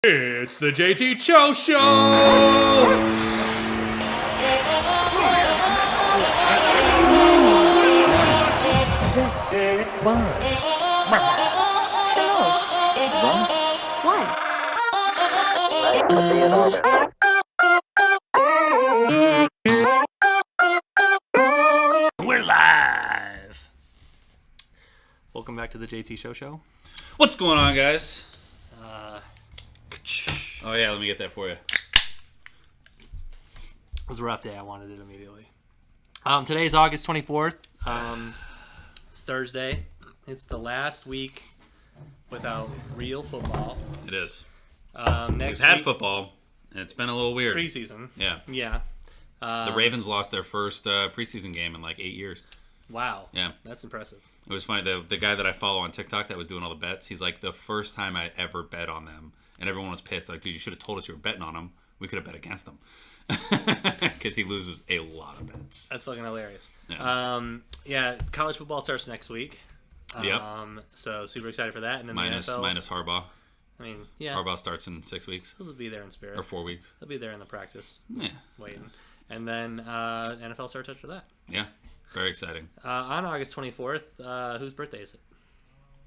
It's the JT Cho Show! We're live! Welcome back to the JT Show. What's going on, guys? Oh yeah, let me get that for you. It was a rough day. I wanted it immediately. Today's August 24th. It's Thursday. It's the last week without real football. It is. Next We've had week, football, and it's been a little weird. preseason. Yeah. Yeah. The Ravens lost their first preseason game in like 8 years. Wow. Yeah. That's impressive. It was funny. The guy that I follow on TikTok that was doing all the bets, he's like, the first time I ever bet on them. And everyone was pissed. Like, dude, you should have told us you were betting on them. We could have bet against them. Because he loses a lot of bets. That's fucking hilarious. Yeah. College football starts next week. Yep. So super excited for that. And then Minus the NFL. minus Harbaugh. I mean, yeah. Harbaugh starts in 6 weeks. He'll be there in spirit. Or 4 weeks. He'll be there in the practice. Yeah. Waiting. And then NFL starts after that. Yeah. Very exciting. On August 24th, whose birthday is it?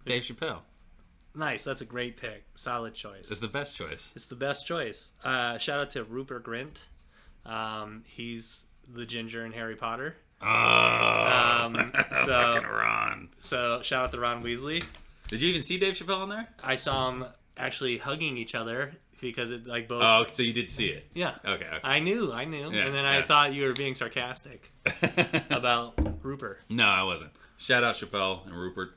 Dave Chappelle. Nice. That's a great pick. Solid choice. It's the best choice. It's the best choice. Shout out to Rupert Grint. He's the ginger in Harry Potter. Oh, fucking Ron. So shout out to Ron Weasley. Did you even see Dave Chappelle on there? I saw him actually hugging each other because it like both. Oh, so you did see it? Yeah. Okay. I knew. Yeah, And then I thought you were being sarcastic about Rupert. No, I wasn't. Shout out Chappelle and Rupert.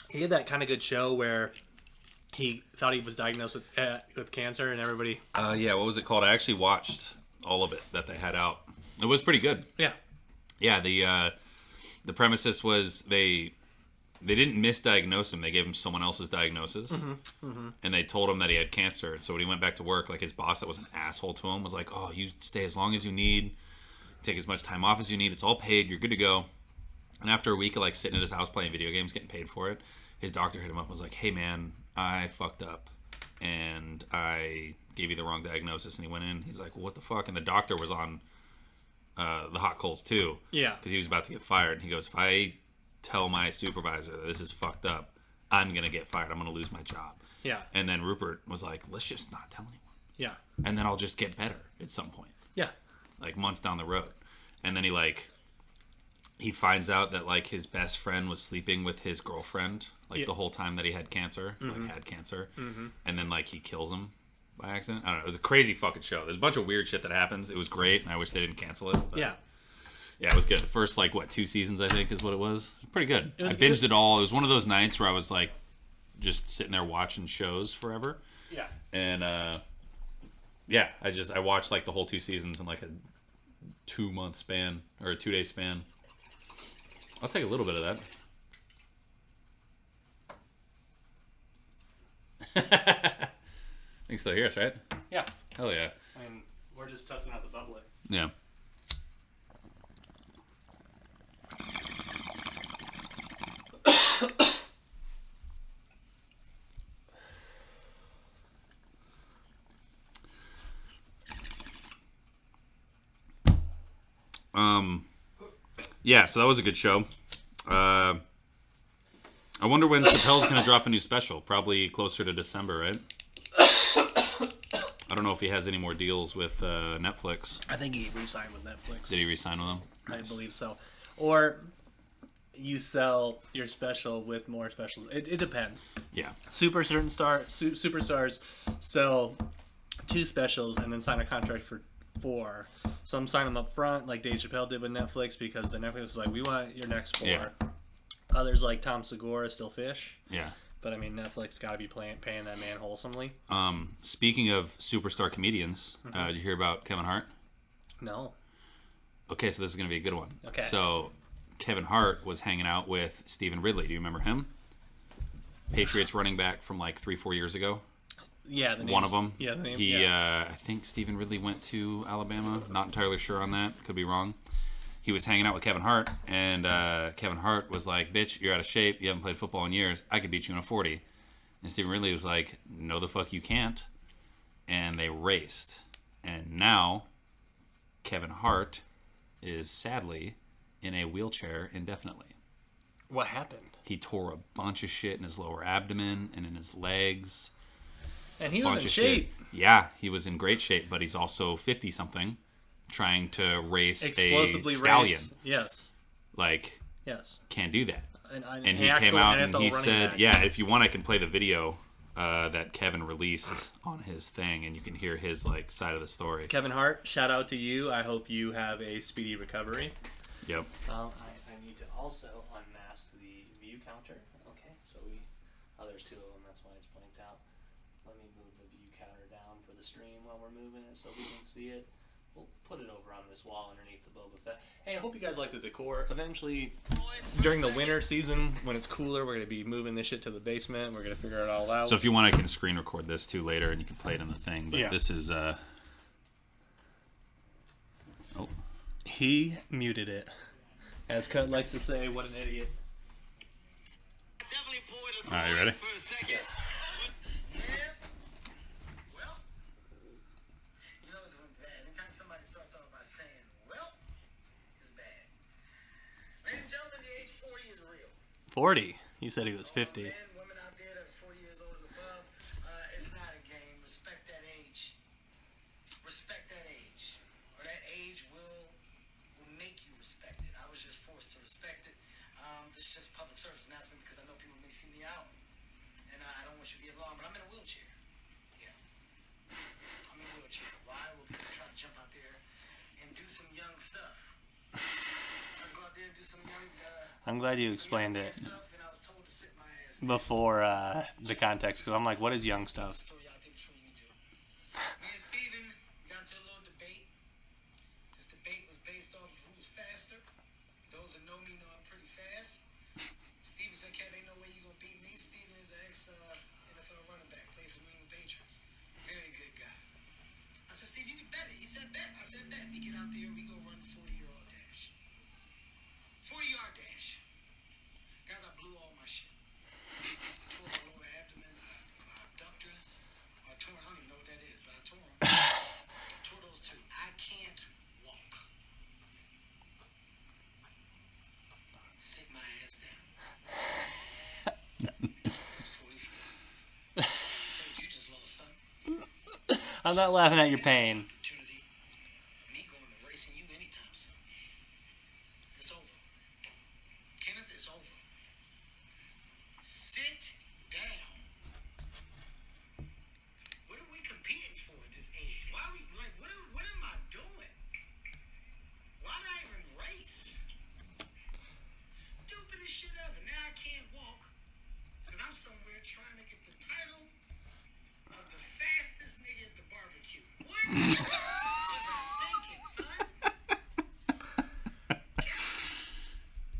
He had that kind of good show where he thought he was diagnosed with cancer, and everybody. Yeah, what was it called? I actually watched all of it that they had out. It was pretty good. Yeah. Yeah, the premises was they didn't misdiagnose him. They gave him someone else's diagnosis, and they told him that he had cancer. So when he went back to work, like his boss that was an asshole to him was like, "Oh, you stay as long as you need, take as much time off as you need. It's all paid. You're good to go." And after a week of like sitting at his house playing video games, getting paid for it, his doctor hit him up and was like, "Hey man, I fucked up, and I gave you the wrong diagnosis." And he went in. He's like, "Well, what the fuck?" And the doctor was on the hot coals too. Yeah. Because he was about to get fired. And he goes, "If I tell my supervisor that this is fucked up, I'm gonna get fired. I'm gonna lose my job." Yeah. And then Rupert was like, "Let's just not tell anyone. Yeah. And then I'll just get better at some point, Yeah. like months down the road." And then he finds out that like his best friend was sleeping with his girlfriend like the whole time that he had cancer, and then like he kills him by accident. I don't know. It was a crazy fucking show. There's a bunch of weird shit that happens. It was great, and I wish they didn't cancel it. But Yeah. yeah, it was good. The first 2 seasons I think is what it was. Pretty good. I binged it all. It was one of those nights where I was like just sitting there watching shows forever. Yeah. And yeah, I watched like the whole 2 seasons in like a 2-month span or a 2-day span. I'll take a little bit of that. You can still hear us, right? Yeah. Hell yeah. I mean, we're just testing out the bubbly. Yeah. Yeah, so that was a good show. I wonder when Chappelle's going to drop a new special. Probably closer to December, right? I don't know if he has any more deals with Netflix. I think he re-signed with Netflix. Did he re-sign with them? I believe so. Or you sell your special with more specials. It depends. Yeah. Superstars sell 2 specials and then sign a contract for 4. Some sign them up front, like Dave Chappelle did with Netflix, because the Netflix was like, "We want your next 4." Yeah. Others, like Tom Segura, still fish. Yeah. But I mean, Netflix got to be paying that man wholesomely. Speaking of superstar comedians, did you hear about Kevin Hart? No. Okay, so this is going to be a good one. Okay. So Kevin Hart was hanging out with Stephen Ridley. Do you remember him? Patriots running back from like 3-4 years ago. Yeah, the name. One of them. Yeah, the name. He, I think Stephen Ridley went to Alabama. Not entirely sure on that. Could be wrong. He was hanging out with Kevin Hart, and Kevin Hart was like, "Bitch, you're out of shape. You haven't played football in years. I could beat you in a 40." And Stephen Ridley was like, no the fuck you can't. And they raced. And now Kevin Hart is sadly in a wheelchair indefinitely. What happened? He tore a bunch of shit in his lower abdomen and in his legs. And he was in shape. Yeah, he was in great shape, but he's also 50-something trying to race Explosively a stallion. Yes. Like, yes. Can't do that. And he came out and he said, back. yeah, if you want, I can play the video that Kevin released on his thing, and you can hear his like side of the story. Kevin Hart, shout out to you. I hope you have a speedy recovery. Yep. I need to also unmask the view counter. Okay, so there's two of them. That's why it's blanked out. Let me move the view counter down for the stream while we're moving it so we can see it. We'll put it over on this wall underneath the Boba Fett. Hey, I hope you guys like the decor. Eventually, during the winter season, when it's cooler, we're going to be moving this shit to the basement. We're going to figure it all out. So if you want, I can screen record this too later, and you can play it on the thing. But this is Oh. He muted it. As Cut likes to say, what an idiot. All right, you ready? Somebody starts off by saying, well, it's bad. Ladies and gentlemen, the age 40 is real. 40? You said he was 50. Men, women out there that are 40 years old and above, it's not a game. Respect that age. Respect that age. Or that age will make you respect it. I was just forced to respect it. This is just a public service announcement because I know people may see me out. And I don't want you to be alarmed, but I'm in a wheelchair. I'm in a wheelchair. Why? Well, because I'm trying to jump out there and do some young stuff. Trying to go out there and do some young. I'm glad you explained it stuff, and I was told to sit my ass before the context, because I'm like, what is young stuff? Story out there before you do. Me and Steven got into a little debate. This debate was based off of who's faster. Those that know me know I'm pretty fast. Steven said, Kev, ain't no way you gonna beat me. Steven is an ex-NFL running back, played for the New England Patriots. Very good guy. I said, Steve, you can bet it. He said, bet. I said, bet. We get out there, we go run the 40-yard dash. 40-yard dash. Guys, I blew all my shit. Tore my lower abdomen, my abductors. I tore, I don't even know what that is, but I tore them. Tore those two. I can't walk. Sit my ass down. This is 44. You just lost, son. I'm not laughing at your pain. Opportunity. Me going to racing you anytime soon. It's over. Kenneth, it's over. Sit down. What are we competing for at this age? Why are we like what am I doing? Why did I even race? Stupidest shit ever. Now I can't walk because I'm somewhere trying to get the title of the fastest nigga at the barbecue. What was I thinking, son?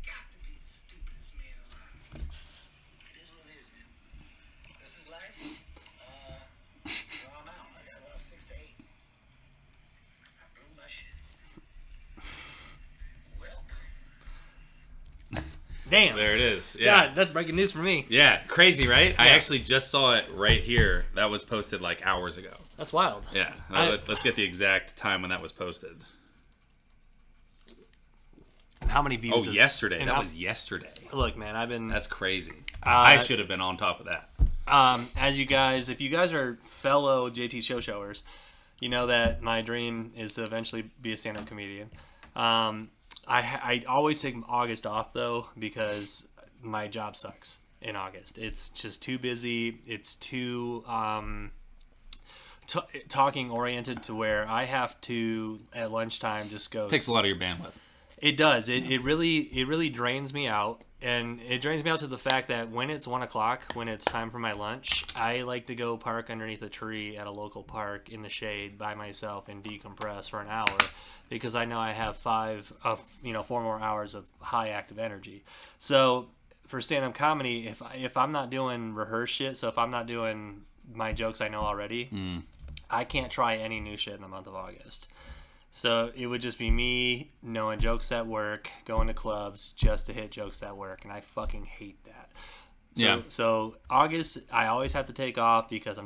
Got to be the stupidest man alive. It is what it is, man. This is life. Well, I'm out. I got about 6 to 8. I blew my shit. Well. Damn. There it is. Yeah. God, that's breaking news for me. Yeah, crazy, right? I Yeah. actually just saw it right here. That was posted like hours ago. That's wild. Yeah. Let's get the exact time when that was posted. And how many views? Oh, yesterday. and That how- was yesterday. Look, man, I've been. That's crazy. I should have been on top of that. As you guys, if you guys are fellow JT show showers, you know that my dream is to eventually be a stand-up comedian. I always take August off though because my job sucks in August. It's just too busy. It's too talking oriented to where I have to at lunchtime just go. Takes a lot of your bandwidth. It does. It really drains me out, and it drains me out to the fact that when it's 1 o'clock, when it's time for my lunch, I like to go park underneath a tree at a local park in the shade by myself and decompress for an hour, because I know I have 4 more hours of high active energy. So for stand-up comedy, if I'm not doing rehearsed shit, so if I'm not doing my jokes I know already, I can't try any new shit in the month of August. So it would just be me knowing jokes at work, going to clubs just to hit jokes at work, and I fucking hate that. So August, I always have to take off because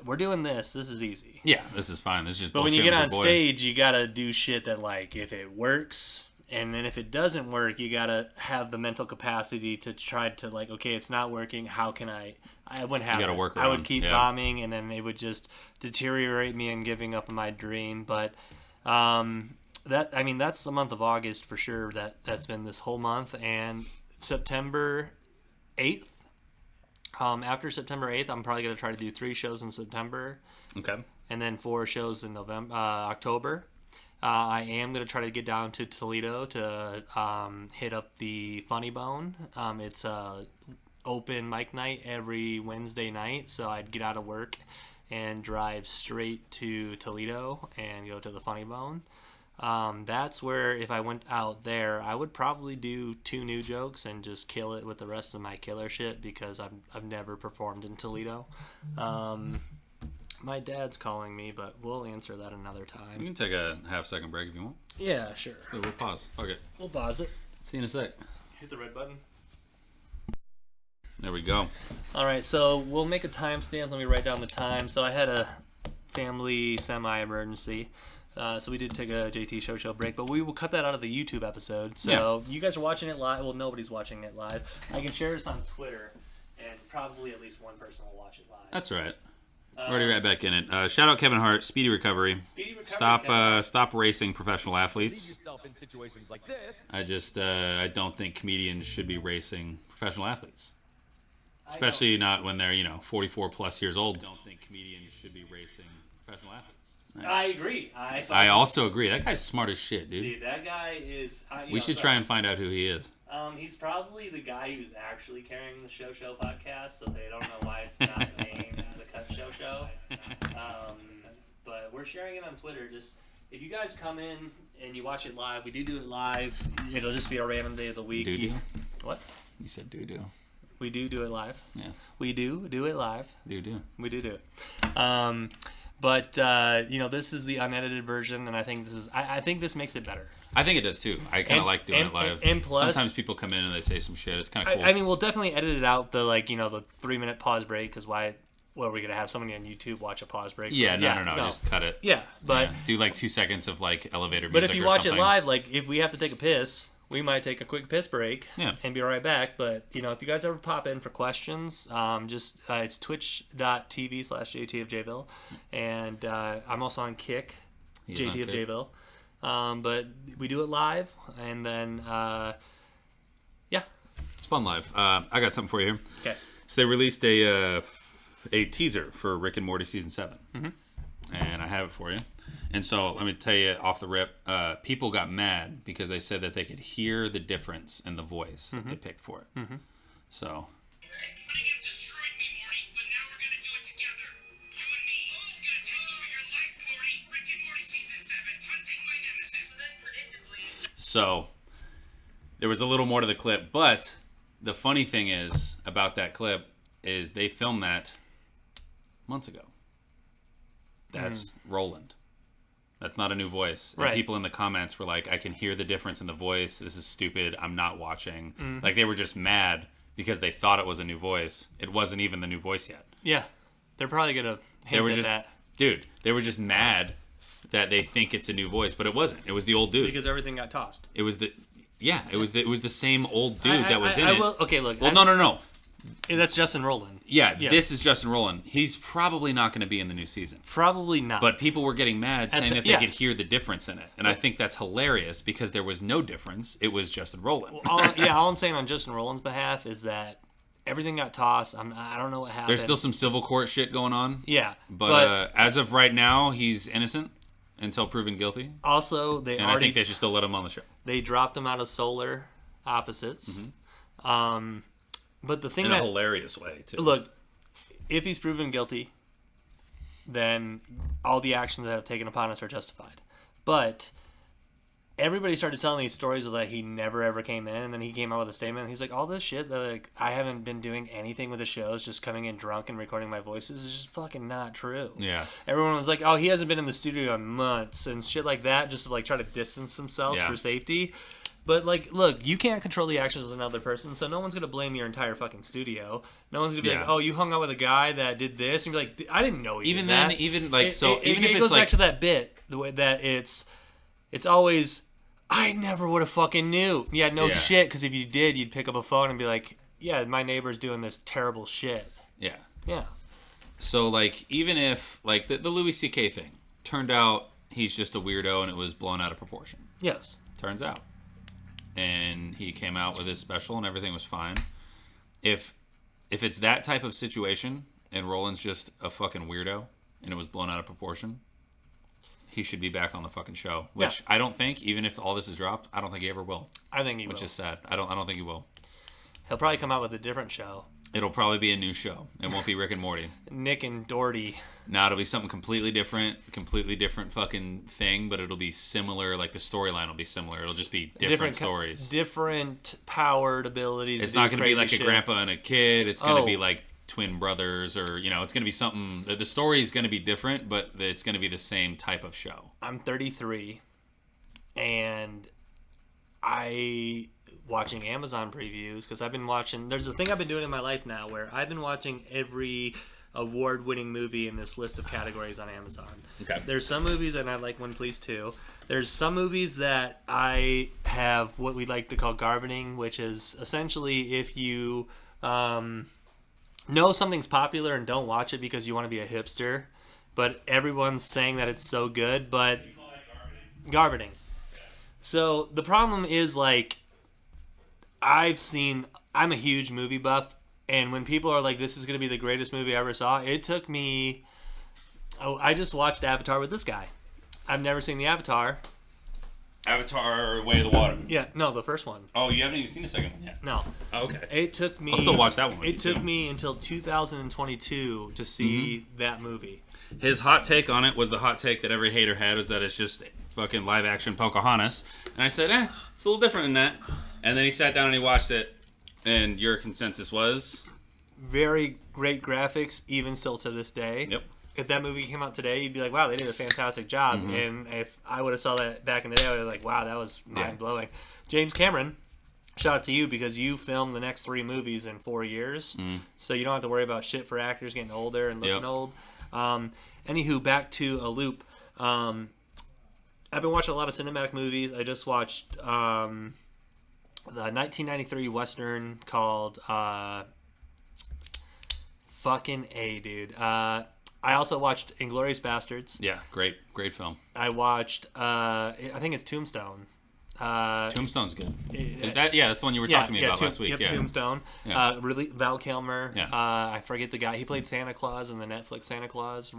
we're doing this. This is easy. Yeah, this is fine. This is just. But when you bullshit get with on your boy. stage, you gotta do shit that like if it works, and then if it doesn't work, you gotta have the mental capacity to try to like, okay, it's not working. How can I wouldn't have. You gotta it. work I would around, keep yeah. bombing, and then it would just deteriorate me and giving up on my dream. But that's the month of August for sure. That's been this whole month, and September 8th. After September 8th, I'm probably going to try to do 3 shows in September Okay. and then 4 shows in October. I am going to try to get down to Toledo to hit up the Funny Bone. It's a open mic night every Wednesday night, so I'd get out of work and drive straight to Toledo and go to the Funny Bone. That's where if I went out there, I would probably do 2 new jokes and just kill it with the rest of my killer shit because I've never performed in Toledo. My dad's calling me, but we'll answer that another You time. can take a half-second break if you want. Yeah, sure. Yeah, we'll pause. Okay. We'll pause it. See you in a sec. Hit the red button. There we go. All right, so we'll make a timestamp. Let me write down the time. So I had a family semi-emergency. So we did take a JT Show break, but we will cut that out of the YouTube episode. So you guys are watching it live. Well, nobody's watching it live. I can share this on Twitter, and probably at least one person will watch it live. That's all right. Already right back in it. Shout out Kevin Hart. Speedy recovery. Speedy recovery, Kevin. Stop racing professional athletes. yourself in situations like this. I don't think comedians should be racing professional athletes, especially not when they're 44 plus years old. Don't think comedians should be racing professional athletes. Nice. I agree. I also agree. That guy's smart as shit, dude. Dude, that guy is... We should try and find out who he is. He's probably the guy who's actually carrying the Show podcast, so they don't know why it's not named the Cut Show. But we're sharing it on Twitter. Just if you guys come in and you watch it live, we do it live. It'll just be a random day of the week. Do-do? What? You said do-do. We do it live. Yeah. We do it live. Do-do. We do it. But this is the unedited version, and I think I think this makes it better. I think it does too. I kind of like doing it live. And plus, sometimes people come in and they say some shit. It's kind of cool. I mean, we'll definitely edit it out the 3-minute pause break because why? Well, are we gonna have somebody on YouTube watch a pause break? Yeah, no. Just cut it. Yeah, but do 2 seconds of elevator music. But if you or watch something. it live, if we have to take a piss, we might take a quick piss break. Yeah. And be right back. But if you guys ever pop in for questions, it's twitch.tv/JT of Jville, and I'm also on Kick, He's on JT of Kick. Jville. But we do it live, and then It's fun live. I got something for you here. okay. So they released a teaser for Rick and Morty season 7, and I have it for you. And so let me tell you off the rip, people got mad because they said that they could hear the difference in the voice that they picked for it. So You might have destroyed me, Morty, but now we're gonna do it together. You and me. Who's gonna take over your life, Morty? Rick and Morty season 7, hunting my nemesis. And then predictably, So there was a little more to the clip, but the funny thing is about that clip is they filmed that months ago. That's Roland. That's not a new voice. And Right. people in the comments were like, I can hear the difference in the voice. This is stupid. I'm not watching. Like, they were just mad because they thought it was a new voice. It wasn't even the new voice yet. Yeah, they're probably gonna hint were at just- that Dude, they were just mad that they think it's a new voice, but it wasn't. It was the old dude. because everything got tossed. It was it was the same old dude that was in it. Okay, look. Well, no. That's Justin Roland. Yeah, Yeah. this is Justin Roland. He's probably not going to be in the new season. Probably not. But people were getting mad saying the- that they yeah. could hear the difference in it. And I think that's hilarious because there was no difference. It was Justin Roland. all I'm saying on Justin Roland's behalf is that everything got tossed. I don't know what happened. There's still some civil court shit going on. Yeah, But as of right now, he's innocent until proven guilty. also they And I already think they should still let him on the show. they dropped him out of Solar Opposites. But the thing In a that hilarious way, too. look, if he's proven guilty, then all the actions that have taken upon us are justified. But everybody started telling these stories of that he never ever came in, and then he came out with a statement. He's like, all this shit that I haven't been doing anything with the shows, just coming in drunk and recording my voices is just fucking not true. Yeah. Everyone was like, oh, he hasn't been in the studio in months and shit like that, just to try to distance themselves Yeah. for safety. but like, look, you can't control the actions of another person, so no one's gonna blame your entire fucking studio. No one's gonna be like, Yeah. "Oh, you hung out with a guy that did this," and be like, "I didn't know." He Even did then, that." even like so, it, even it if goes it's like back to that bit, the way that it's always, I never would have fucking knew. Yeah, no Yeah. shit, because if you did, you'd pick up a phone and be like, "Yeah, my neighbor's doing this terrible shit." yeah. Yeah. So like even if like the Louis C.K. thing turned out he's just a weirdo and it was blown out of proportion. Yes. Turns out. And he came out with his special and everything was fine. If it's that type of situation and Roland's just a fucking weirdo and it was blown out of proportion, he should be back on the fucking show. Which Yeah. I don't think, even if all this is dropped, I don't think he ever will. I think he Which will. is sad. I don't think he will. He'll probably come out with a different show. It'll probably be a new show. It won't be Rick and Morty. Nick and Doherty. Now it'll be something completely different fucking thing, but it'll be similar. Like the storyline will be similar. It'll just be different stories. Different powered abilities. It's to not do going to be crazy like shit. a grandpa and a kid. It's going to be Oh. like twin brothers, or it's going to be something. The story is going to be different, but it's going to be the same type of show. I'm 33, and I watching Amazon previews because I've been watching. There's a thing I've been doing in my life now where I've been watching every award-winning movie in this list of categories on Amazon. Okay. There's some movies, and I like One Please Two. There's some movies that I have what we like to call gardening, which is essentially if you know something's popular and don't watch it because you want to be a hipster, but everyone's saying that it's so good, but gardening. So the problem is like I'm a huge movie buff, and when people are like, this is going to be the greatest movie I ever saw, it took me, I just watched Avatar with this guy. I've never seen the Avatar. Avatar: Way of the Water. Yeah, no, the first one. Oh, you haven't even seen the second one yet. No. Oh, okay. It took me. I'll still watch that one with It you, took too. me until 2022 to see that movie. His hot take on it was the hot take that every hater had, was that it's just fucking live action Pocahontas. And I said, it's a little different than that. And then he sat down and he watched it, and your consensus was? Very great graphics, even still to this day. Yep. If that movie came out today, you'd be like, wow, they did a fantastic job. Mm-hmm. And if I would have saw that back in the day, I would have been like, wow, that was mind-blowing. James Cameron, shout out to you because you filmed the next 3 movies in 4 years. So you don't have to worry about shit for actors getting older and looking Yep. old. Anywho, back to a loop. I've been watching a lot of cinematic movies. I just watched the 1993 Western called fucking A, dude. I also watched Inglourious Bastards. Yeah, great film. I watched, I think it's Tombstone. Tombstone's good. Yeah. That's the one you were talking to me about last week. Yep, Yeah. Tombstone. Yeah. Really, Val Kilmer. Yeah. I forget the guy. He played Santa Claus in the Netflix Santa Claus.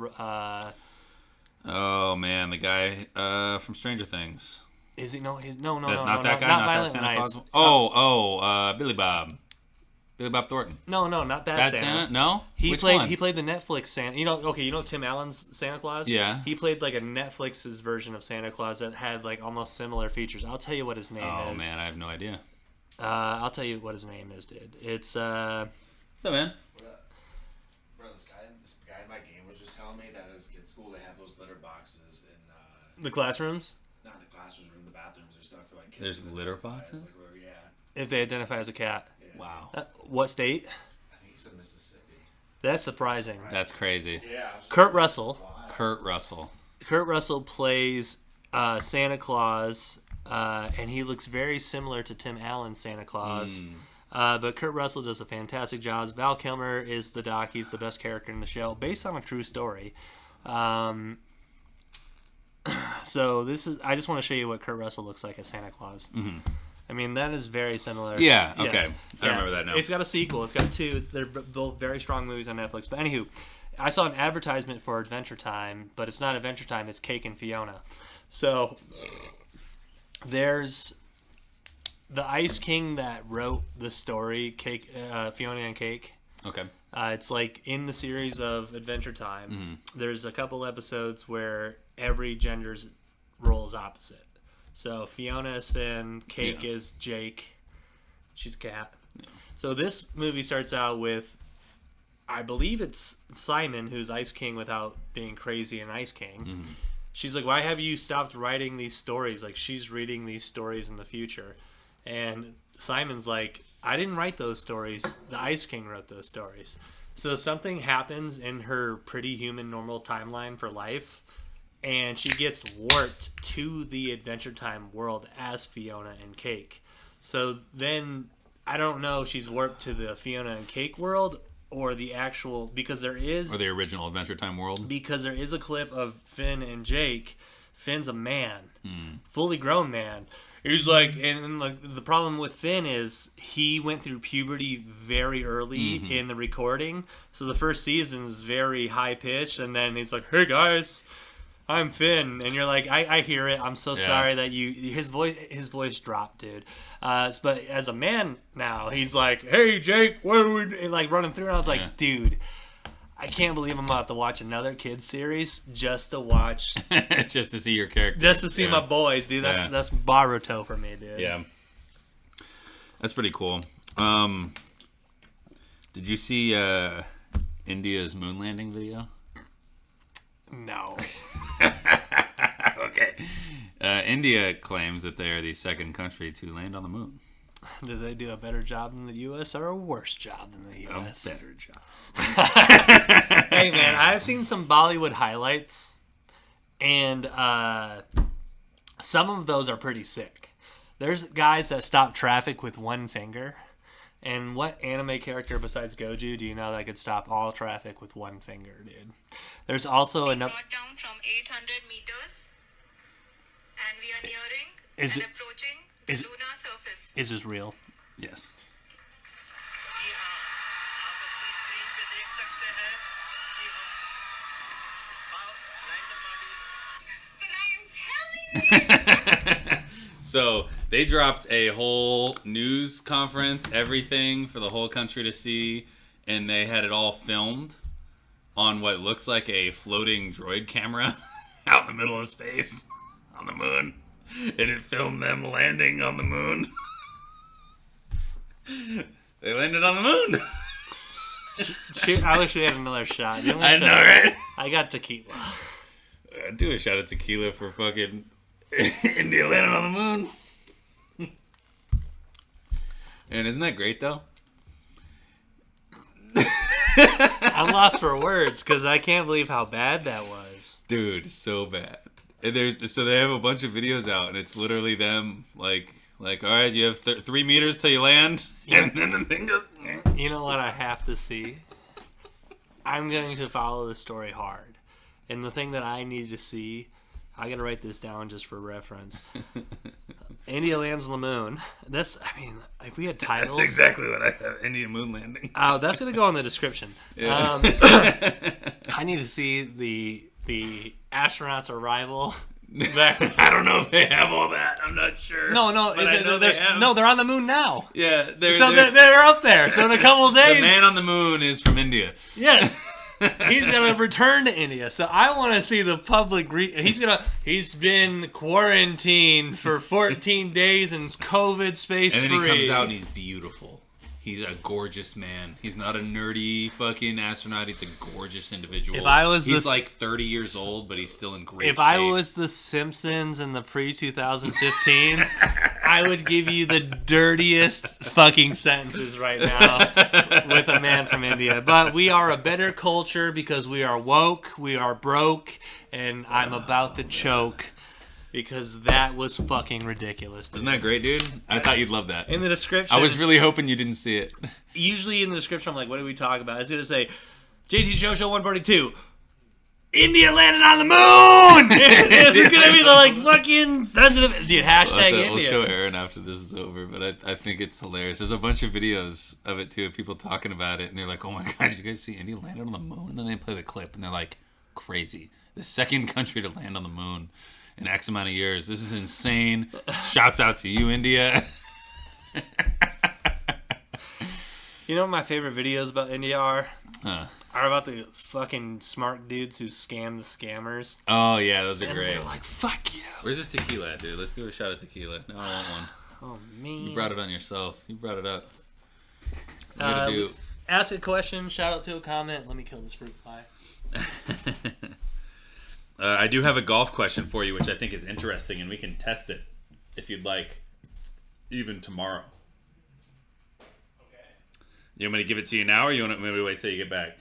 Oh man, the guy from Stranger Things. Is he? No, no, Not that guy. Not Not that Violent Santa Nights. Claus. Billy Bob. Billy Bob Thornton. No, not Bad Bad Santa. Santa? No. He Which played. one? He played the Netflix Santa. You know Tim Allen's Santa Claus. Yeah. He played like a Netflix's version of Santa Claus that had like almost similar features. I'll tell you what his name Oh is. man, I have no idea. I'll tell you what his name is, dude. It's What's up, man? Bro, this guy in my game was just telling me that at school they have those litter boxes in the classrooms. not the classrooms or in the bathrooms or stuff for like kids. There's to litter identify as, boxes? Like, whatever, yeah. If they identify as a cat. Wow, What state? I think he said Mississippi. That's surprising. that's crazy. Yeah. Kurt Russell. Kurt Russell. Kurt Russell plays Santa Claus, and he looks very similar to Tim Allen's Santa Claus. But Kurt Russell does a fantastic job. Val Kilmer is the doc. He's the best character in the show, based on a true story. So this is. I just want to show you what Kurt Russell looks like as Santa Claus. I mean, that is very similar. Yeah, okay. I remember that now. It's got a sequel. It's got 2. They're both very strong movies on Netflix. But anywho, I saw an advertisement for Adventure Time, but it's not Adventure Time. It's Cake and Fiona. So there's the Ice King that wrote the story, Cake, Fiona and Cake. Okay. It's like in the series of Adventure Time. There's a couple episodes where every gender's role is opposite. So Fiona is Finn, Cake Yeah. is Jake. She's a cat. So this movie starts out with, I believe it's Simon, who's Ice King without being crazy and Ice King. She's like, why have you stopped writing these stories? Like, she's reading these stories in the future. And Simon's like, I didn't write those stories. The Ice King wrote those stories. So something happens in her pretty human normal timeline for life, and she gets warped to the Adventure Time world as Fiona and Cake. So then I don't know if she's warped to the Fiona and Cake world or the actual, because there is, Or the original Adventure Time world. because there is a clip of Finn and Jake. Finn's a man, fully grown man. He's like, and like the problem with Finn is he went through puberty very early in the recording, so the first season is very high pitched, and then he's like, "Hey guys, I'm Finn," and you're like, "I hear it. I'm so sorry that you." His voice dropped, dude. But as a man now, he's like, "Hey Jake, what are we?" Like running through, and I was like, "Dude, I can't believe I'm about to watch another kids series just to watch." Just to see your character. Just to see Yeah. my boys, dude. That's Baruto for me, dude. Yeah. That's pretty cool. Did you see India's moon landing video? No. Okay. India claims that they are the second country to land on the moon. Did they do a better job than the U.S. or a worse job than the U.S.? Better job. Hey, man, I've seen some Bollywood highlights, and some of those are pretty sick. There's guys that stop traffic with one finger. And what anime character besides Goju do you know that could stop all traffic with one finger, dude? There's also another. Brought down from 800 meters, and we are nearing Is and it- approaching the is- lunar surface. Is this real? Yes. जी हाँ, आप अपनी screen पे देख सकते हैं कि हम But I am telling you, So they dropped a whole news conference, everything for the whole country to see, and they had it all filmed on what looks like a floating droid camera out in the middle of space on the moon. And it filmed them landing on the moon. They landed on the moon. I wish we had another shot. The only I thing- know, right? I got tequila. Do a shot of tequila for fucking India landing on the moon. And isn't that great, though? I'm lost for words because I can't believe how bad that was. Dude, so bad. And so they have a bunch of videos out, and it's literally them, like all right, you have 3 meters till you land, and then the thing goes. You know what I have to see? I'm going to follow the story hard. And the thing that I need to see, I gotta write this down just for reference. India lands on the moon. If we had titles. That's exactly what I have. Indian moon landing. Oh, that's gonna go in the description. Yeah. I need to see the astronauts' arrival. Back. I don't know if they have all that. I'm not sure. No, But I know they have. no, they're on the moon now. Yeah, They're up there. So in a couple of days, the man on the moon is from India. yeah, he's gonna return to India. So I want to see the public. He's been quarantined for 14 days and COVID space And then free. he comes out and he's beautiful. He's a gorgeous man. He's not a nerdy fucking astronaut. He's a gorgeous individual. If I was he's this- like 30 years old, but he's still in great If shape. I was the Simpsons in the pre-2015s, I would give you the dirtiest fucking sentences right now with a man from India. But we are a better culture because we are woke, we are broke, and I'm about to choke because that was fucking ridiculous. Isn't that great, dude? I thought you'd love that. In the description, I was really hoping you didn't see it. usually in the description, I'm like, what do we talk about? It's going to say, JT Show 142. India landed on the moon! It's gonna be the like fucking dude, hashtag We'll India. show Aaron after this is over, but I think it's hilarious. There's a bunch of videos of it too, of people talking about it, and they're like, "Oh my god, did you guys see India landed on the moon?" And then they play the clip, and they're like, "Crazy! The second country to land on the moon in X amount of years. This is insane." Shouts out to you, India. You know what my favorite videos about India are? Huh. Are about the fucking smart dudes who scam the scammers. Oh yeah, those are And great. they're like, fuck you. Where's this tequila at, dude? Let's do a shot of tequila. No, I want one. Oh, man. You brought it on yourself. You brought it up. I'm Uh, gonna do. Ask a question, shout out to a comment. Let me kill this fruit fly. I do have a golf question for you, which I think is interesting, and we can test it if you'd like. even tomorrow. Okay. You want me to give it to you now, or you want me to wait till you get back?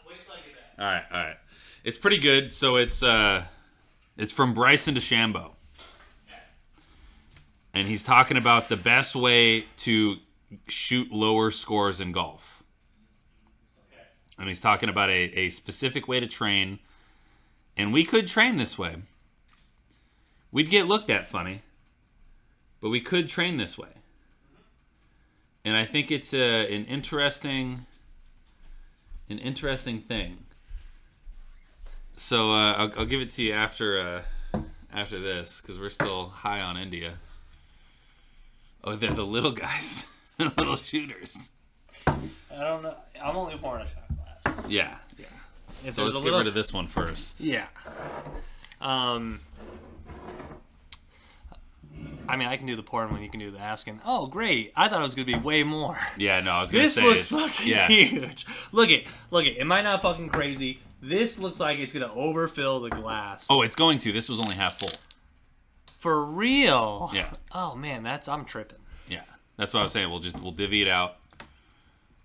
Wait till I get back. All right. It's pretty good. So it's from Bryson DeChambeau, and he's talking about the best way to shoot lower scores in golf. Okay. And he's talking about a specific way to train, and we could train this way. We'd get looked at funny, but we could train this way. And I think it's an interesting thing. So I'll give it to you after this, because we're still high on India. Oh, they're the little guys, the little shooters. I don't know. I'm only pouring a shot glass. Yeah. If So there's let's a get rid of this one first. Yeah. I mean, I can do the pouring when you can do the asking. Oh, great! I thought it was gonna be way more. Yeah, no, I was gonna This say looks it's- fucking yeah. huge. Look it. Am I not fucking crazy? This looks like it's gonna overfill the glass. Oh, it's going to. This was only half full. For real? Yeah. Oh man, I'm tripping. Yeah, that's what I was saying. We'll divvy it out,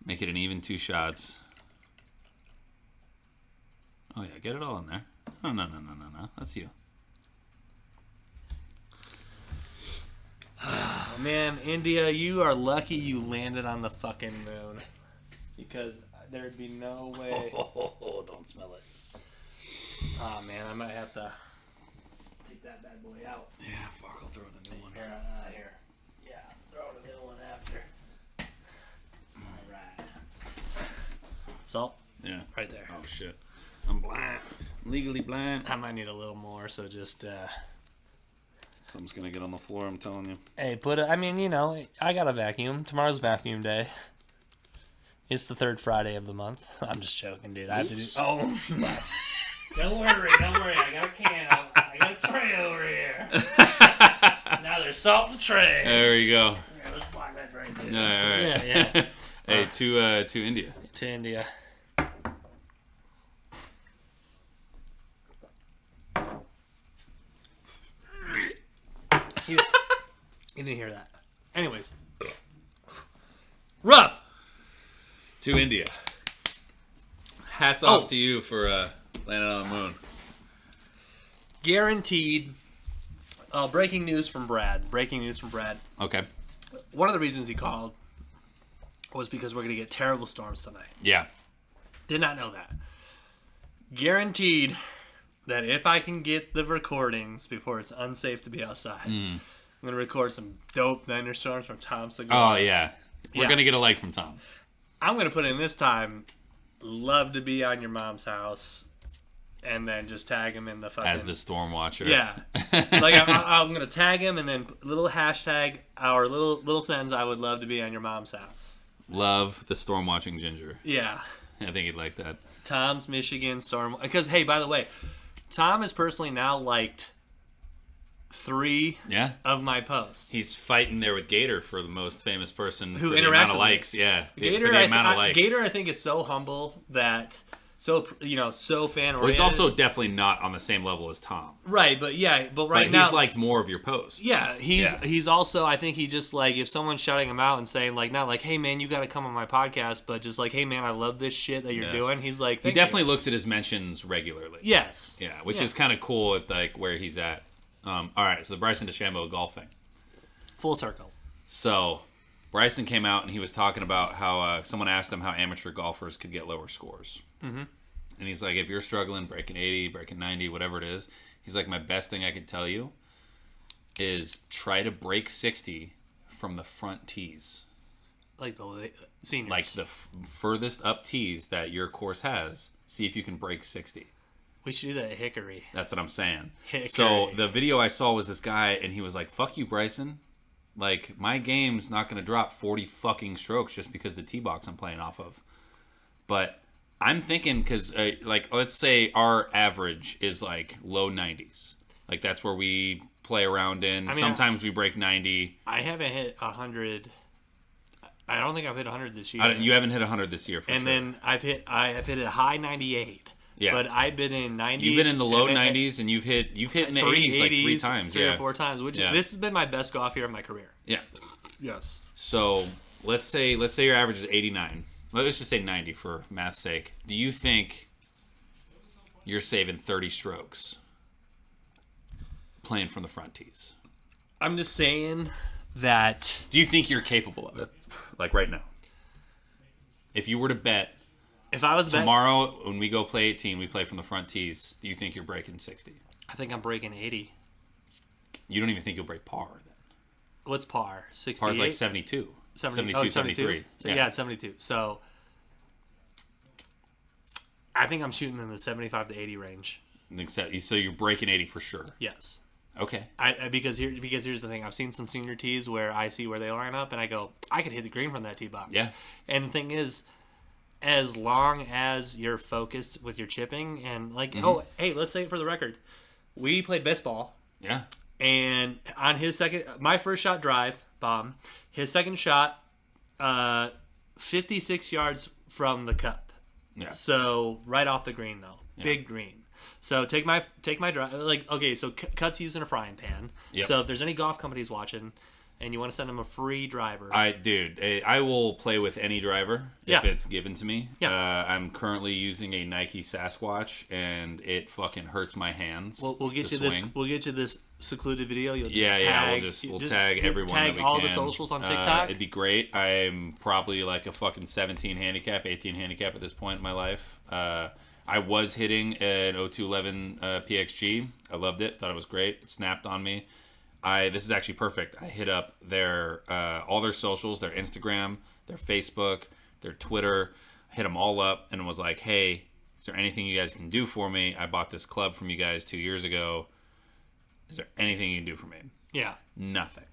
make it an even 2 shots. Oh yeah, get it all in there. No, that's you. Oh, man, India, you are lucky you landed on the fucking moon, because there'd be no way. Oh, don't smell it. Oh man, I might have to take that bad boy out. Yeah, fuck, I'll throw the new one. Here. Yeah, throw the new one after. All right. Salt Yeah. right there. Oh shit, I'm blind. I'm legally blind. I might need a little more, so just Something's gonna get on the floor. I'm telling you. hey, I got a vacuum. Tomorrow's vacuum day. It's the 3rd Friday of the month. I'm just joking, dude. I have to do. Oh, don't worry. I got a can. I got a tray over here. Now there's salt in the tray. There you go. Here, let's block that drain, dude. All right. Yeah. Hey, to India. To India. You didn't hear that. Anyways. Rough. To India. Hats off to you for landing on the moon. Guaranteed. Breaking news from Brad. Okay. One of the reasons he called was because we're going to get terrible storms tonight. Yeah. Did not know that. Guaranteed that if I can get the recordings before it's unsafe to be outside, I'm going to record some dope thunderstorms from Tom Segura. Oh yeah. We're Yeah. gonna get a like from Tom. I'm going to put in this time, love to be on your mom's house, and then just tag him in the fucking... As the storm watcher. Yeah. Like, I'm going to tag him and then little hashtag, our little sentence, I would love to be on your mom's house. Love the storm watching ginger. Yeah. I think he'd like that. Tom's Michigan Storm. Because, hey, by the way, Tom has personally now liked 3 Yeah. of my posts. He's fighting there with Gator for the most famous person Who for the interacts amount of with me. likes. Yeah. Gator, for the amount of likes. Gator, I think, is so humble that so fan oriented. Well, he's also definitely not on the same level as Tom. right, but right But now he's liked more of your posts. yeah, Yeah. he's also, I think he just like, if someone's shouting him out and saying like, not like, hey man, you got to come on my podcast, but just like, hey man, I love this shit that you're Yeah. doing. He's like, He thank you. definitely looks at his mentions regularly. Yes. Yeah, which Yeah. is kind of cool at like where he's at. All right, so the Bryson DeChambeau golfing. Full circle. So Bryson came out and he was talking about how someone asked him how amateur golfers could get lower scores. Mm-hmm. And he's like, if you're struggling, breaking 80, breaking 90, whatever it is, he's like, my best thing I could tell you is try to break 60 from the front tees. Like the seniors. Like the furthest up tees that your course has. See if you can break 60. We should do that at Hickory. That's what I'm saying. Hickory. So the video I saw was this guy, and he was like, fuck you, Bryson. Like, my game's not going to drop 40 fucking strokes just because the tee box I'm playing off of. But I'm thinking, because, like, let's say our average is, like, low 90s. Like, that's where we play around in. I mean, Sometimes we break 90. I haven't hit 100. I don't think I've hit 100 this year. You haven't hit 100 this year, for and sure. then I have hit a high 98. Yeah. But I've been in 90s. You've been in the low and- 90s, and you've hit in the 80s like 3 times. three Yeah. or 4 times. Which Yeah. this has been my best golf year of my career. Yeah. Yes. So let's say your average is 89. Let's just say 90 for math's sake. Do you think you're saving 30 strokes playing from the front tees? I'm just saying that Do you think you're capable of it? Like right now. If you were to bet if I was betting, tomorrow when we go play 18, we play from the front tees, do you think you're breaking 60? I think I'm breaking 80. You don't even think you'll break par then. What's par? 68? Par's like 72. 72, 73. So, yeah, it's 72. So I think I'm shooting in the 75 to 80 range. So you're breaking 80 for sure. Yes. Okay. Because here's the thing. I've seen some senior tees where I see where they line up, and I go, I could hit the green from that tee box. Yeah. And the thing is, as long as you're focused with your chipping and like, oh, hey, let's say it for the record, we played best ball, Yeah. and on his my first shot drive bomb, his second shot, 56 yards from the cup. Yeah. So right off the green though, big green. So take my drive. Like, okay, so Cut's using a frying pan. Yep. So if there's any golf companies watching, and you want to send them a free driver, I will play with any driver Yeah. if it's given to me. Yeah. I'm currently using a Nike Sasquatch, and it fucking hurts my hands. we'll get to you this. swing. We'll get you this secluded video. You'll just Yeah, tag, we'll tag everyone tag that we all can. the socials on TikTok. It'd be great. I'm probably like a fucking 17 handicap, 18 handicap at this point in my life. I was hitting an 0211 PXG. I loved it. Thought it was great. It snapped on me. This is actually perfect. I hit up their all their socials, their Instagram, their Facebook, their Twitter. Hit them all up and was like, "Hey, is there anything you guys can do for me? I bought this club from you guys 2 years ago. Is there anything you can do for me?" Yeah. Nothing.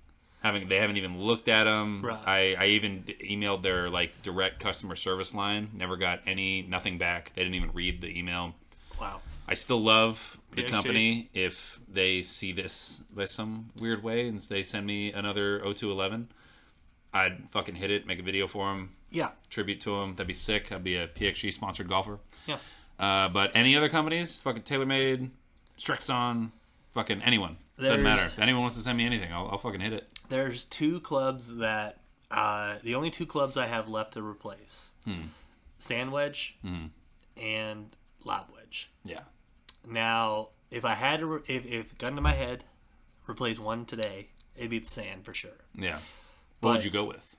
They haven't even looked at them. Rough. I even emailed their like direct customer service line. Never got nothing back. They didn't even read the email. Wow. I still love the PXG. company. If they see this by some weird way and they send me another 0211, I'd fucking hit it, make a video for them, Yeah. tribute to them. That'd be sick. I'd be a PXG sponsored golfer. Yeah. But any other companies, fucking TaylorMade, Strixon, fucking anyone. Doesn't There's- matter. If anyone wants to send me anything, I'll fucking hit it. There's 2 clubs that the only 2 clubs I have left to replace: sand wedge and lob wedge. Yeah. Now, if I had to, if gun to my head, replace one today, it'd be the sand for sure. Yeah. What would But- you go with?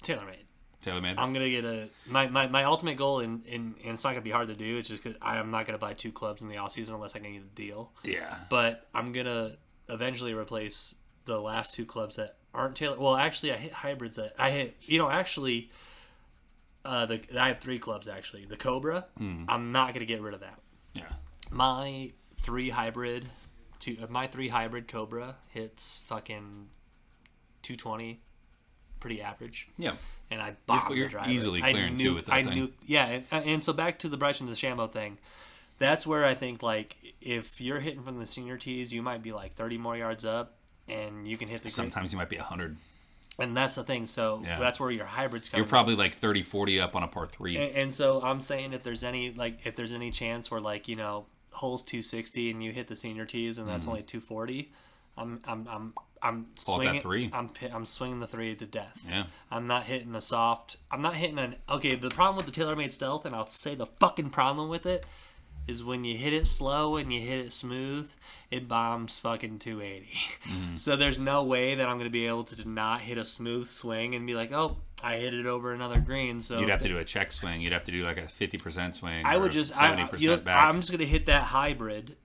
TaylorMade. TaylorMade? I'm gonna get my ultimate goal, and it's not gonna be hard to do. It's just because I'm not gonna buy 2 clubs in the off season unless I can get a deal. Yeah. But I'm gonna eventually replace the last 2 clubs that aren't Taylor. Well, actually, I hit hybrids. I have 3 clubs actually. The Cobra. I'm not gonna get rid of that. Yeah. My 3 hybrid Cobra hits fucking 220, pretty average. Yeah. And I bombed You're the driver. easily clearing 2 with that thing. And so back to the Bryson DeChambeau thing. That's where I think, like, if you're hitting from the senior tees, you might be like 30 more yards up, and you can hit the green. Sometimes you might be 100. And that's the thing. So Yeah. that's where your hybrids come. You're probably like 30, 40 up on a par 3. And so I'm saying if there's any chance where, like, you know, holes 260 and you hit the senior tees and that's only 240, I'm Pull out that swinging 3. I'm swinging the 3 to death. Yeah. I'm not hitting a soft. I'm not hitting an. Okay, the problem with the TaylorMade Stealth, and I'll say the fucking problem with it, is when you hit it slow and you hit it smooth, it bombs fucking 280. So there's no way that I'm going to be able to not hit a smooth swing and be like, oh, I hit it over another green. So You'd have to do a check swing. You'd have to do like a 50% swing. I or would just 70% back. I'm just going to hit that hybrid,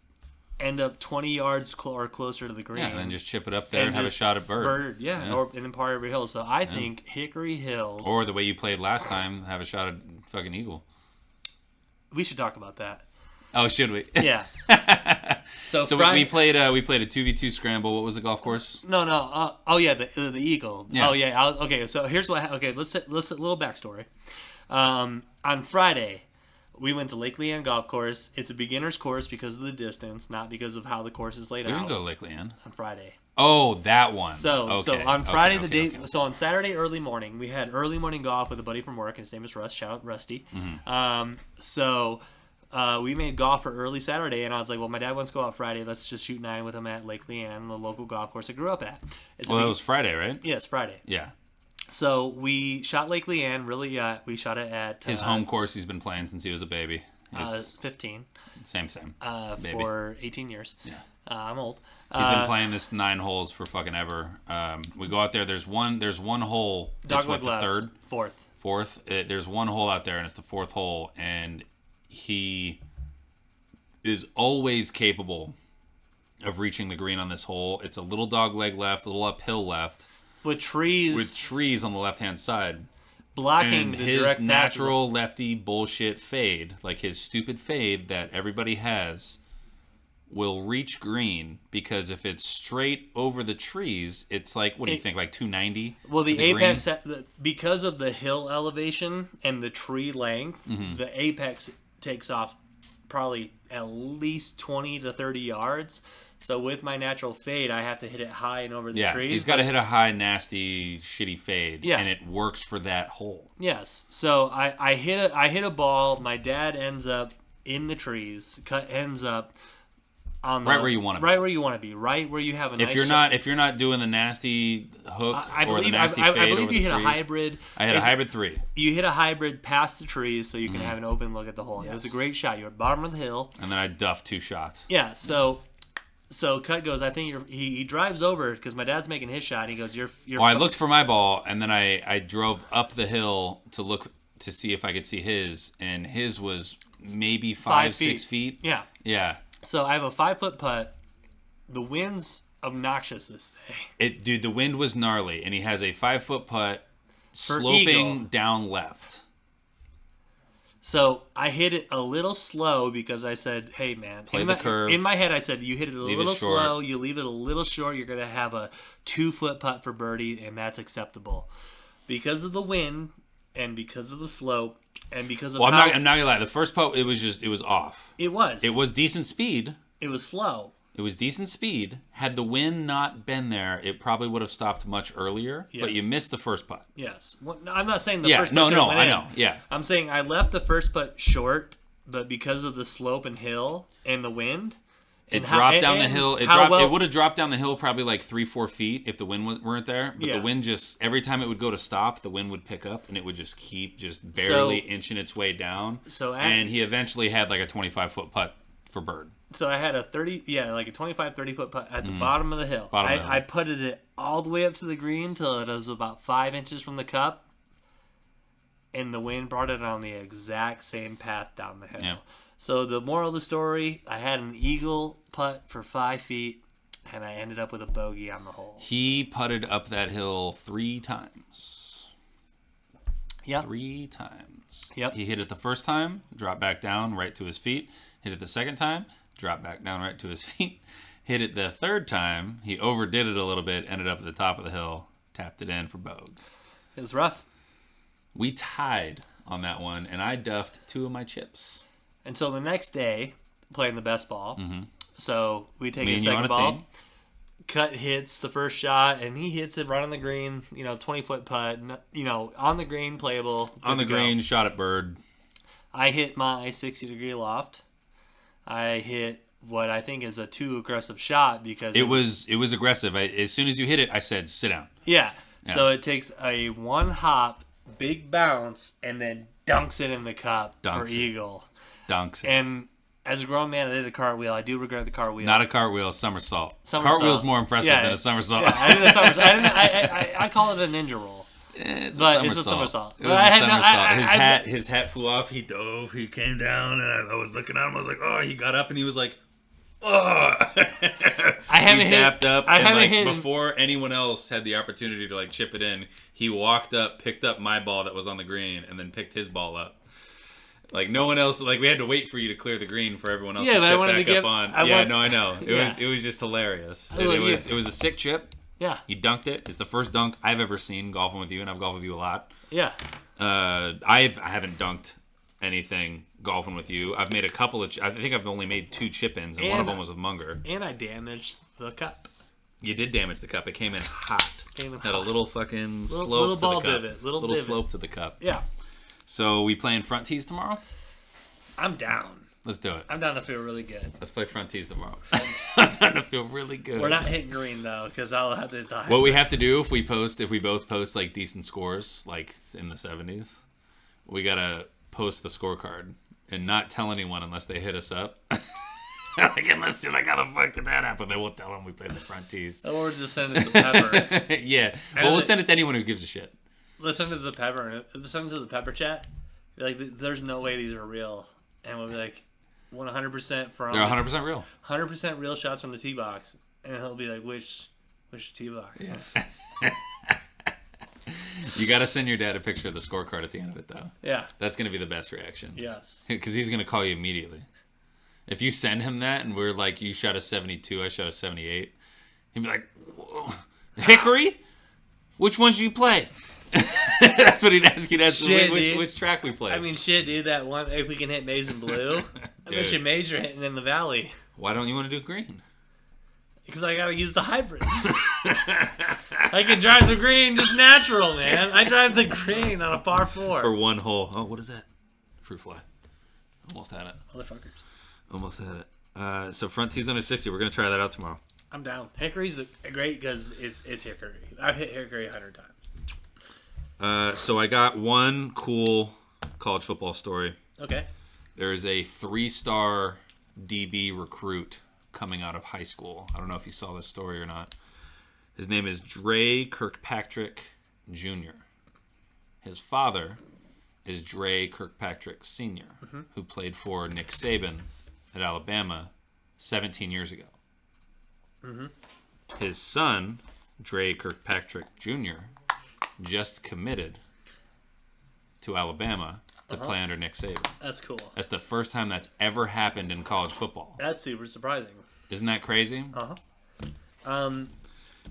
end up 20 yards or closer to the green. Yeah, and then just chip it up there and have a just shot at bird. yeah. Or and then par every hill. So I think Hickory Hills. Or the way you played last time, have a shot at fucking eagle. We should talk about that. Oh, should we? Yeah. So we played a 2v2 scramble. What was the golf course? No. The Eagle. Yeah. Oh yeah. Okay. So here's what. Okay. Let's a little backstory. On Friday, we went to Lake Leanne Golf Course. It's a beginner's course because of the distance, not because of how the course is laid We out. didn't go to Lake Leanne. On Friday. Oh, that one. So Okay, on Friday okay. So on Saturday early morning, we had early morning golf with a buddy from work. His name is Russ. Shout out Rusty. Mm-hmm. So We made golf for early Saturday, and I was like, well, my dad wants to go out Friday. Let's just shoot 9 with him at Lake Leanne, the local golf course I grew up at. Well, that was Friday, right? Yes, Friday. Yeah. So we shot Lake Leanne. Really, we shot it at His home course he's been playing since he was a baby. It's 15 same. Baby. for 18 years. Yeah. I'm old. He's been playing this 9 holes for fucking ever. We go out there. There's one hole. It's what, Dogleg the left. third? Fourth. There's one hole out there, and it's the 4th hole, and he is always capable of reaching the green on this hole. It's a little dog leg left, a little uphill left, With trees on the left-hand side. blocking And the his direct natural lefty bullshit fade, like his stupid fade that everybody has, will reach green because if it's straight over the trees, it's like, what do you think, like 290? Well, to the apex, because of the hill elevation and the tree length, Mm-hmm. the apex takes off probably at least 20 to 30 yards. So with my natural fade, I have to hit it high and over the Yeah, trees. he's got to hit a high, nasty, shitty fade, Yeah. and it works for that hole. Yes. So I hit a ball. My dad ends up in the trees. Cut ends up on the, Right where you wanna be. Right where you want to be. Right where you have a nice If you're not doing the nasty hook I or the believe nasty I fade believe over you the hit trees, a hybrid. I hit a hybrid 3, You hit a hybrid past the trees so you Mm-hmm. can have an open look at the hole. It was a great shot. You're at the bottom of the hill. and then I duffed 2 shots. Yeah, so Cut goes, I think he drives over because my dad's making his shot. And he goes, you're Well, I looked for my ball, and then I drove up the hill to look to see if I could see his, and his was maybe 5-6 feet. Yeah. Yeah. So I have a 5-foot putt. The wind's obnoxious this day. Dude, the wind was gnarly, and he has a 5-foot putt For sloping eagle. down left. So I hit it a little slow because I said, hey, man. Play the curve. In my head, I said, you hit it a Leave it little short. slow. You leave it a little short. You're going to have a 2-foot putt for birdie, and that's acceptable. Because of the wind and because of the slope and because of Well, how I'm not gonna lie. The first putt, it was off. it was. It was decent speed. It was slow. It was decent speed. Had the wind not been there, it probably would have stopped much earlier. But you Yes. missed the first putt. Yes. Well, no, I'm not saying the Yeah, first no, putt should've no, went I in. know, yeah. I'm saying I left the first putt short, but because of the slope and hill and the wind, It and how- dropped down the and hill. It how dropped. well- It would have dropped down the hill probably like 3-4 feet if the wind weren't there. But Yeah. the wind just every time it would go to stop, the wind would pick up and it would just keep barely inching its way down. And he eventually had like a 25-foot putt for bird. So I had a 25-30 foot putt at the bottom of the hill. Bottom of the hill. I putted it all the way up to the green till it was about 5 inches from the cup, and the wind brought it on the exact same path down the hill. Yeah. So the moral of the story, I had an eagle putt for 5 feet, and I ended up with a bogey on the hole. He putted up that hill 3 times. Yep. 3 times. Yep. He hit it the first time, dropped back down right to his feet. Hit it the second time, dropped back down right to his feet. Hit it the third time, he overdid it a little bit, ended up at the top of the hill, tapped it in for bogey. It was rough. We tied on that one, and I duffed 2 of my chips. And so the next day, playing the best ball. So we take Me a and you on second a ball. team. Cut hits the first shot, and he hits it right on the green. 20-foot putt. On the green, playable. On the good to go. green, shot at bird. I hit my 60-degree loft. I hit what I think is a too aggressive shot because It was aggressive. As soon as you hit it, I said, sit down. Yeah. Yeah. So it takes a one hop, big bounce, and then dunks it in the cup Dunks for it. eagle. Dunks it. And as a grown man, I did a cartwheel. I do regret the cartwheel. Not a cartwheel, somersault. Somersault. Cartwheel's more impressive Yeah. than a somersault. Yeah, I did a somersault. I call it a ninja roll. It's But it's a somersault. It was But I a had no- somersault. His hat flew off. He dove. He came down, and I was looking at him. I was like, oh. He got up, and he was like, oh. I haven't he hit. dapped up. I and haven't like, hit. before anyone else had the opportunity to like chip it in. He walked up, picked up my ball that was on the green, and then picked his ball up. Like no one else. Like we had to wait for you to clear the green for everyone else Yeah, to but I chip wanted to back give- up on. I want- No, I know. Yeah. It was just hilarious. Oh, yeah. It was a sick chip. Yeah. He dunked it. It's the first dunk I've ever seen golfing with you, and I've golfed with you a lot. Yeah. I haven't dunked anything golfing with you. I've made a couple of. I think I've only made 2 chip-ins, and one of And- them was with Munger. And I damaged the cup. You did damage the cup. It came in hot. Came in Had a hot. little fucking slope little to ball the cup. divot, little divot. slope to the cup. Yeah. So we playing front tees tomorrow? I'm down. Let's do it. I'm down to feel really good. Let's play front tees tomorrow. I'm down to feel really good. We're not hitting green though, because I'll have to hit the high. What we have to do if we both post like decent scores, like in the 70s, we gotta post the scorecard and not tell anyone unless they hit us up. Like, unless you're like, how the fuck did that happen? They won't tell them we played the front tees. Or just send it to Pepper. Yeah. Well, we'll send it to anyone who gives a shit. Let's send it to the Pepper. Send it to the Pepper chat. Be like, there's no way these are real. And we'll be like, 100% from. They're 100% real. 100% real shots from the tee box. And he'll be like, which tee box? Yeah. You got to send your dad a picture of the scorecard at the end of it, though. Yeah. That's going to be the best reaction. Yes. Because he's going to call you immediately. If you send him that and we're like, you shot a 72, I shot a 78, he'd be like, whoa. Hickory? Which ones you play? That's what he'd ask you. That's Shit, which track we play. I mean, shit, dude. That one, if we can hit maize and blue, I bet you maize are hitting in the valley. Why don't you want to do green? Because I gotta use the hybrid. I can drive the green just natural, man. I drive the green on a par 4. For one hole. Oh, what is that? Fruit fly. Almost had it. Motherfuckers. Almost had it. So front tees under 60. We're going to try that out tomorrow. I'm down. Hickory's great because it's Hickory. I've hit Hickory 100 times. So I got one cool college football story. Okay. There is a 3-star DB recruit coming out of high school. I don't know if you saw this story or not. His name is Dre Kirkpatrick Jr. His father is Dre Kirkpatrick Sr., who played for Nick Saban at Alabama 17 years ago. His son, Dre Kirkpatrick Jr., just committed to Alabama to play under Nick Saban. That's cool. That's the first time that's ever happened in college football. That's super surprising. Isn't that crazy? Uh-huh.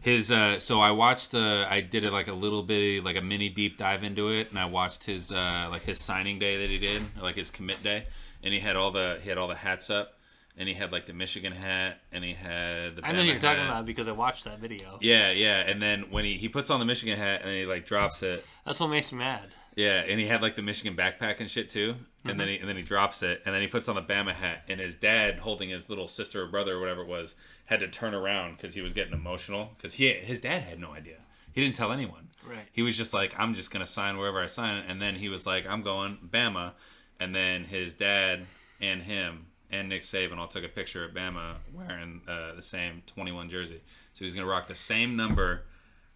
His so I watched I did it like a little bit like a mini deep dive into it, and I watched his like his signing day that he did, like his commit day, and he had all the hats up, and he had like the Michigan hat, and he had the I know you're talking hat. about because I watched that video. Yeah, and then when he puts on the Michigan hat and then he like drops it. That's what makes me mad. Yeah, and he had like the Michigan backpack and shit too. And then he drops it, and then he puts on the Bama hat, and his dad, holding his little sister or brother or whatever it was, had to turn around because he was getting emotional because his dad had no idea. He didn't tell anyone. Right. He was just like, I'm just gonna sign wherever I sign, and then he was like, I'm going Bama, and then his dad and him and Nick Saban all took a picture at Bama wearing the same 21 jersey. So he's gonna rock the same number,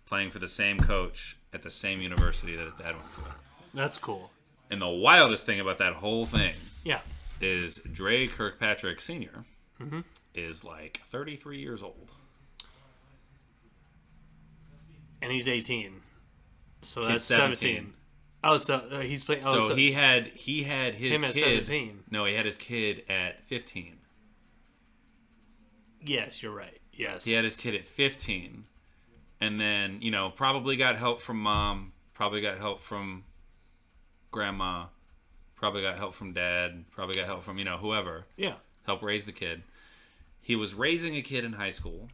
playing for the same coach at the same university that his dad went to. That's cool. And the wildest thing about that whole thing Yeah. is Dre Kirkpatrick Sr. Is like 33 years old. And he's 18. So Kid's that's 17. 17. Oh, so he's playing. Oh, So he had his him at kid. 17. No, he had his kid at 15. Yes, you're right. Yes. He had his kid at 15. And then, probably got help from mom, probably got help from grandma, probably got help from dad, probably got help from, whoever. Yeah. Help raise the kid. He was raising a kid in high school,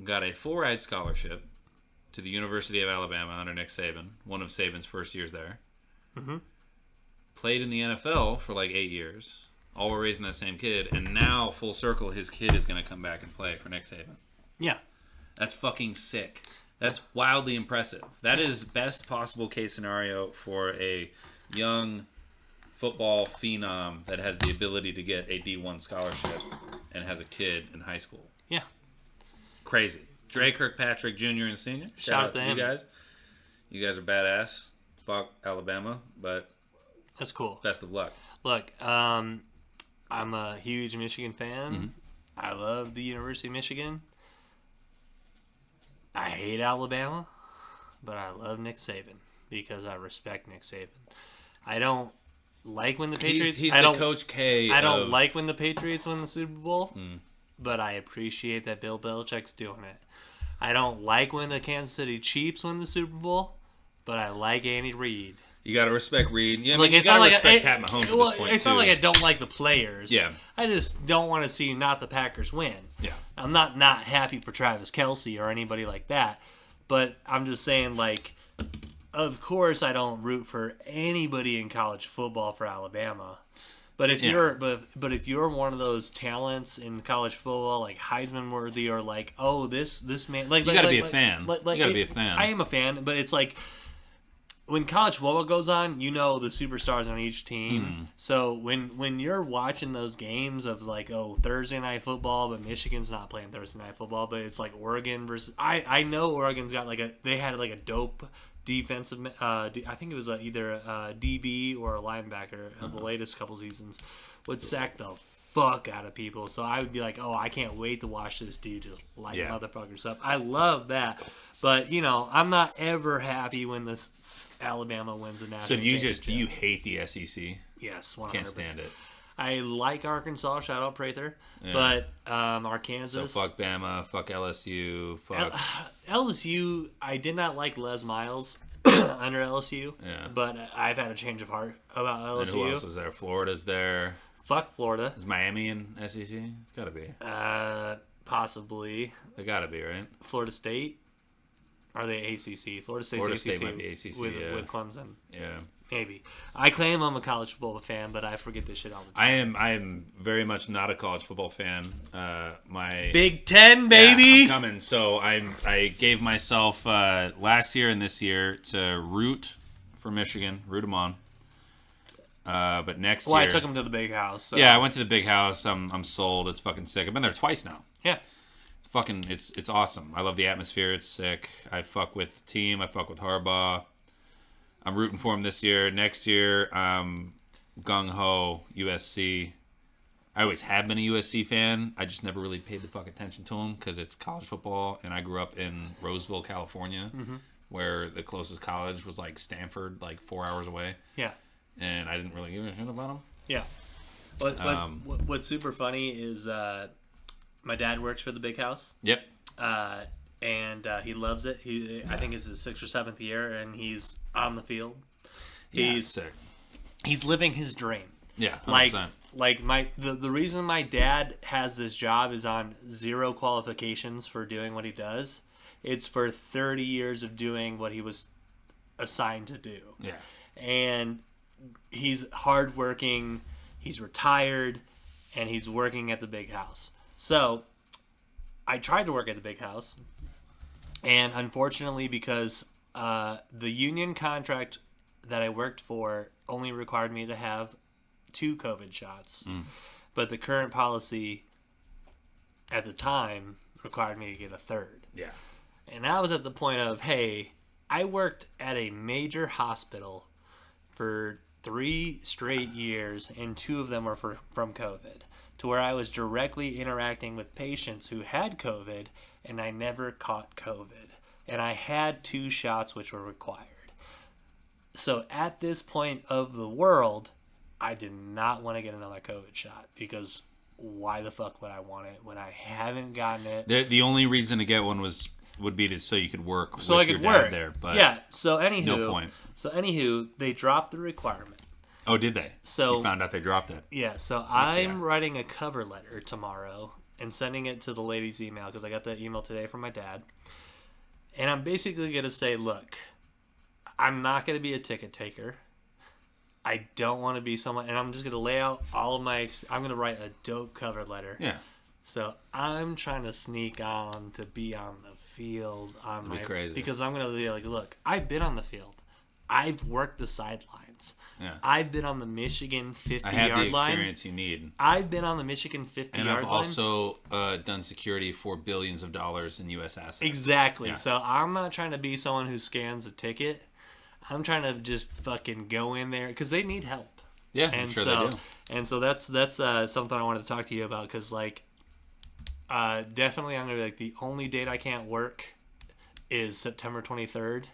got a full-ride scholarship to the University of Alabama under Nick Saban, one of Saban's first years there. Played in the NFL for like 8 years. All were raising that same kid, and now, full circle, his kid is going to come back and play for Nick Saban. Yeah. That's fucking sick. That's wildly impressive. That is best possible case scenario for a young football phenom that has the ability to get a D1 scholarship and has a kid in high school. Yeah. Crazy. Dre Kirkpatrick Jr. and Sr. Shout out to him. you guys. You guys are badass. Fuck Alabama, but That's cool. best of luck. Look, I'm a huge Michigan fan. I love the University of Michigan. I hate Alabama, but I love Nick Saban because I respect Nick Saban. I don't like when the Patriots. He's I the don't, Coach K. I don't of- like when the Patriots win the Super Bowl, but I appreciate that Bill Belichick's doing it. I don't like when the Kansas City Chiefs win the Super Bowl, but I like Andy Reid. You gotta respect Reed. Yeah, I Like, mean, you it's not gotta like respect Pat Mahomes at this point it's too. not like I don't like the players. Yeah. I just don't want to see not the Packers win. Yeah. I'm not happy for Travis Kelce or anybody like that, but I'm just saying, like, of course I don't root for anybody in college football for Alabama, But if Yeah. you're but if you're one of those talents in college football, like Heisman worthy, or like, oh, this man, like You like- gotta be like- a fan. like- like- You gotta be a fan. I am a fan, but it's like when college football goes on, you know the superstars on each team. Hmm. So when you're watching those games of like, oh, Thursday night football, but Michigan's not playing Thursday night football, but it's like Oregon versus I know Oregon's got they had like a dope defensive. I think it was either a DB or a linebacker of the latest couple seasons would sack the fuck out of people. So I would be like, oh, I can't wait to watch this dude just light Yeah. motherfuckers up. I love that. But, you know, I'm not ever happy when this Alabama wins a national So championship. do you hate the SEC? Yes, 100%. Can't stand it. I like Arkansas. Shout out Prather. Yeah. But So Arkansas. fuck Bama, fuck LSU, fuck. LSU, I did not like Les Miles under LSU. Yeah. But I've had a change of heart about And who else LSU. is there? Florida's there. Fuck Florida. Is Miami in SEC? It's gotta be. Possibly. They gotta be, right? Florida State. Are they ACC? Florida State's Florida ACC, State might be ACC, with, yeah. with Clemson. Yeah. Maybe. I claim I'm a college football fan, but I forget this shit all the time. I am very much not a college football fan. My Big Ten, Yeah, baby. I'm coming. So I gave myself last year and this year to root for Michigan, root them on. But next Well, year, I took him to the big house. So. yeah, I went to the big house. I'm sold. It's fucking sick. I've been there twice now. Yeah. It's awesome. I love the atmosphere. It's sick. I fuck with the team. I fuck with Harbaugh. I'm rooting for him this year. Next year, gung ho USC. I always have been a USC fan. I just never really paid the fuck attention to them because it's college football, and I grew up in Roseville, California, where the closest college was like Stanford, like 4 hours away, Yeah. and I didn't really give a shit about them. Yeah. What's super funny is my dad works for the big house. Yep. And he loves it. I think it's his 6th or 7th year, and he's on the field. He's sick. he's living his dream. Yeah, 100%. Like the reason my dad has this job is on 0 qualifications for doing what he does. It's for 30 years of doing what he was assigned to do. Yeah. And he's hardworking. He's retired, and he's working at the big house. So I tried to work at the big house. And unfortunately, because the union contract that I worked for only required me to have 2 COVID shots. But the current policy at the time required me to get a 3rd. Yeah. And I was at the point of, hey, I worked at a major hospital for 3 straight years, and 2 of them were from COVID, to where I was directly interacting with patients who had COVID, and I never caught COVID. And I had 2 shots which were required. So at this point of the world, I did not want to get another COVID shot, because why the fuck would I want it when I haven't gotten it? The only reason to get one would be so you could work So with I could your dad work there. But yeah. So anywho, no point. they dropped the requirement. Oh, did they? So- you found out they dropped it. Yeah. So I'm writing a cover letter tomorrow and sending it to the lady's email, because I got the email today from my dad, and I'm basically gonna say, look, I'm not gonna be a ticket taker. I don't want to be someone, and I'm just gonna lay out all of my. I'm gonna write a dope cover letter. Yeah. So I'm trying to sneak on to be on the field on That'd be crazy. because I'm gonna be like, look, I've been on the field, I've worked the sidelines, Yeah. I've been on the Michigan I have the 50-yard line, experience you need. I've been on the Michigan 50-yard And line. I've also done security for billions of dollars in U.S. assets. Exactly. Yeah. So I'm not trying to be someone who scans a ticket. I'm trying to just fucking go in there because they need help. Yeah, I'm And sure so, they do. And so that's something I wanted to talk to you about, because like, definitely I'm gonna be like, the only date I can't work is September 23rd.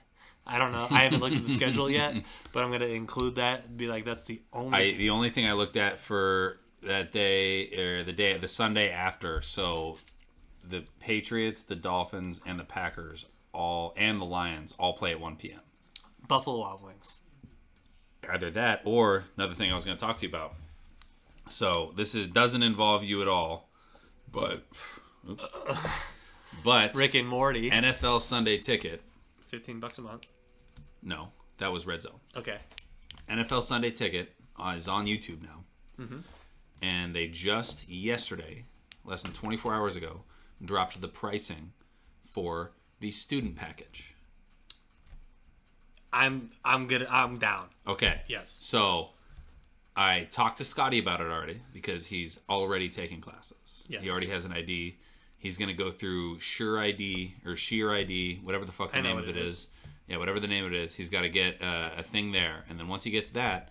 I don't know. I haven't looked at the schedule yet, but I'm gonna include that and be like, that's the only. The only thing I looked at for that day, or the Sunday after, so the Patriots, the Dolphins, and the Packers and the Lions all play at 1 p.m. Buffalo Wild Wings. Either that or another thing I was going to talk to you about. So this doesn't involve you at all, but Rick and Morty. NFL Sunday Ticket. $15 a month. No, that was Red Zone. Okay. NFL Sunday Ticket is on YouTube now. and they just yesterday, less than 24 hours ago, dropped the pricing for the student package. I'm down. Okay. Yes. So I talked to Scotty about it already because he's already taking classes. Yes. He already has an ID. He's going to go through Sure ID or Sheer ID, whatever the fuck the name of it is. Yeah, whatever the name of it is. He's got to get a thing there. And then once he gets that,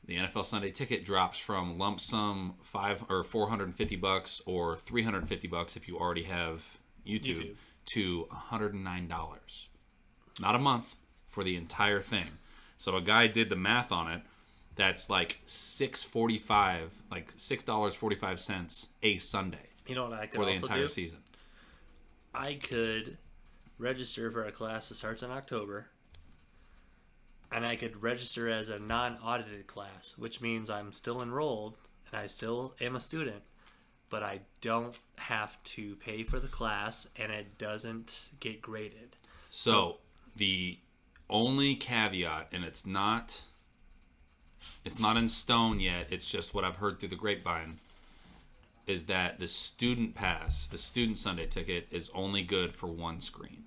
the NFL Sunday Ticket drops from lump sum $450 or $350 if you already have YouTube. To $109. Not a month, for the entire thing. So a guy did the math on it. That's like $6.45, like $6.45 a Sunday You know what I could for the also entire do? season. I could register for a class that starts in October, and I could register as a non-audited class, which means I'm still enrolled and I still am a student, but I don't have to pay for the class and it doesn't get graded. So the only caveat, and it's not in stone yet, it's just what I've heard through the grapevine, is that the student pass, the student Sunday ticket, is only good for one screen.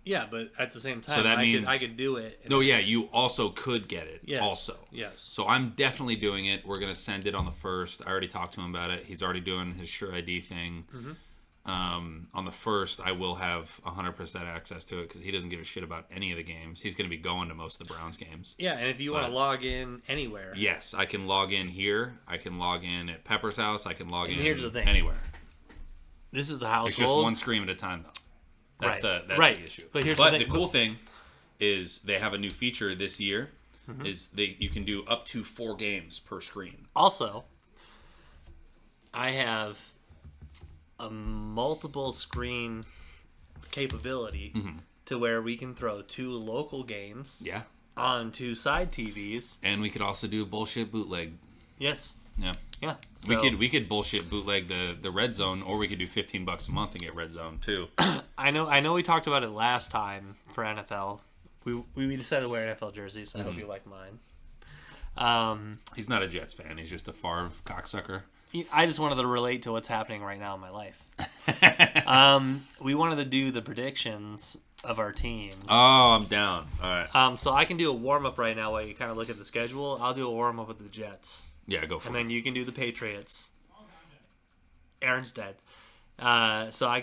Yeah, but at the same time, So that means- I could do it. No, yeah, you also could get it. Yes. Also. Yes. So I'm definitely doing it. We're going to send it on the 1st. I already talked to him about it. He's already doing his Sure ID thing. On the 1st, I will have 100% access to it because he doesn't give a shit about any of the games. He's going to be going to most of the Browns games. Yeah, and if you want to log in anywhere. Yes, I can log in here. I can log in at Pepper's house. I can log in here's the thing. anywhere. This is a household. It's just one screen at a time, though. That's Right. the issue. But here's the the thing. cool thing is they have a new feature this year. Is you can do up to 4 games per screen. Also, I have a multiple screen capability to where we can throw 2 local games Yeah, on 2 side TVs. and we could also do bullshit bootleg. Yes. Yeah. Yeah. We could bullshit bootleg the red zone, or we could do $15 a month and get red zone too. I know we talked about it last time for NFL. We decided to wear NFL jerseys. I hope you like mine. He's not a Jets fan. He's just a Favre cocksucker. I just wanted to relate to what's happening right now in my life. We wanted to do the predictions of our teams. Oh, I'm down. All right. So I can do a warm up right now while you kind of look at the schedule. I'll do a warm up with the Jets, Yeah, go for and it. then you can do the Patriots. Aaron's dead. So you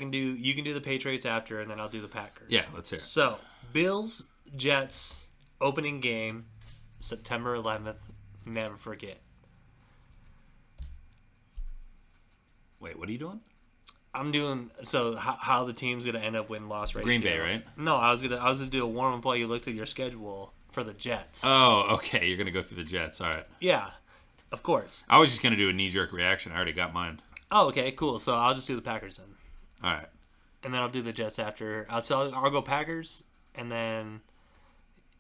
can do the Patriots after, and then I'll do the Packers. Yeah, let's hear it. So Bills Jets opening game, September 11th. Never forget. Wait, what are you doing? I'm doing how the team's gonna end up win-loss ratio. Green Bay, right? No, I was gonna do a warm up while you looked at your schedule for the Jets. Oh, okay. You're gonna go through the Jets. All right. Yeah, of course. I was just gonna do a knee-jerk reaction. I already got mine. Oh, okay, cool. So I'll just do the Packers then, All right. and then I'll do the Jets after. I'll go Packers, and then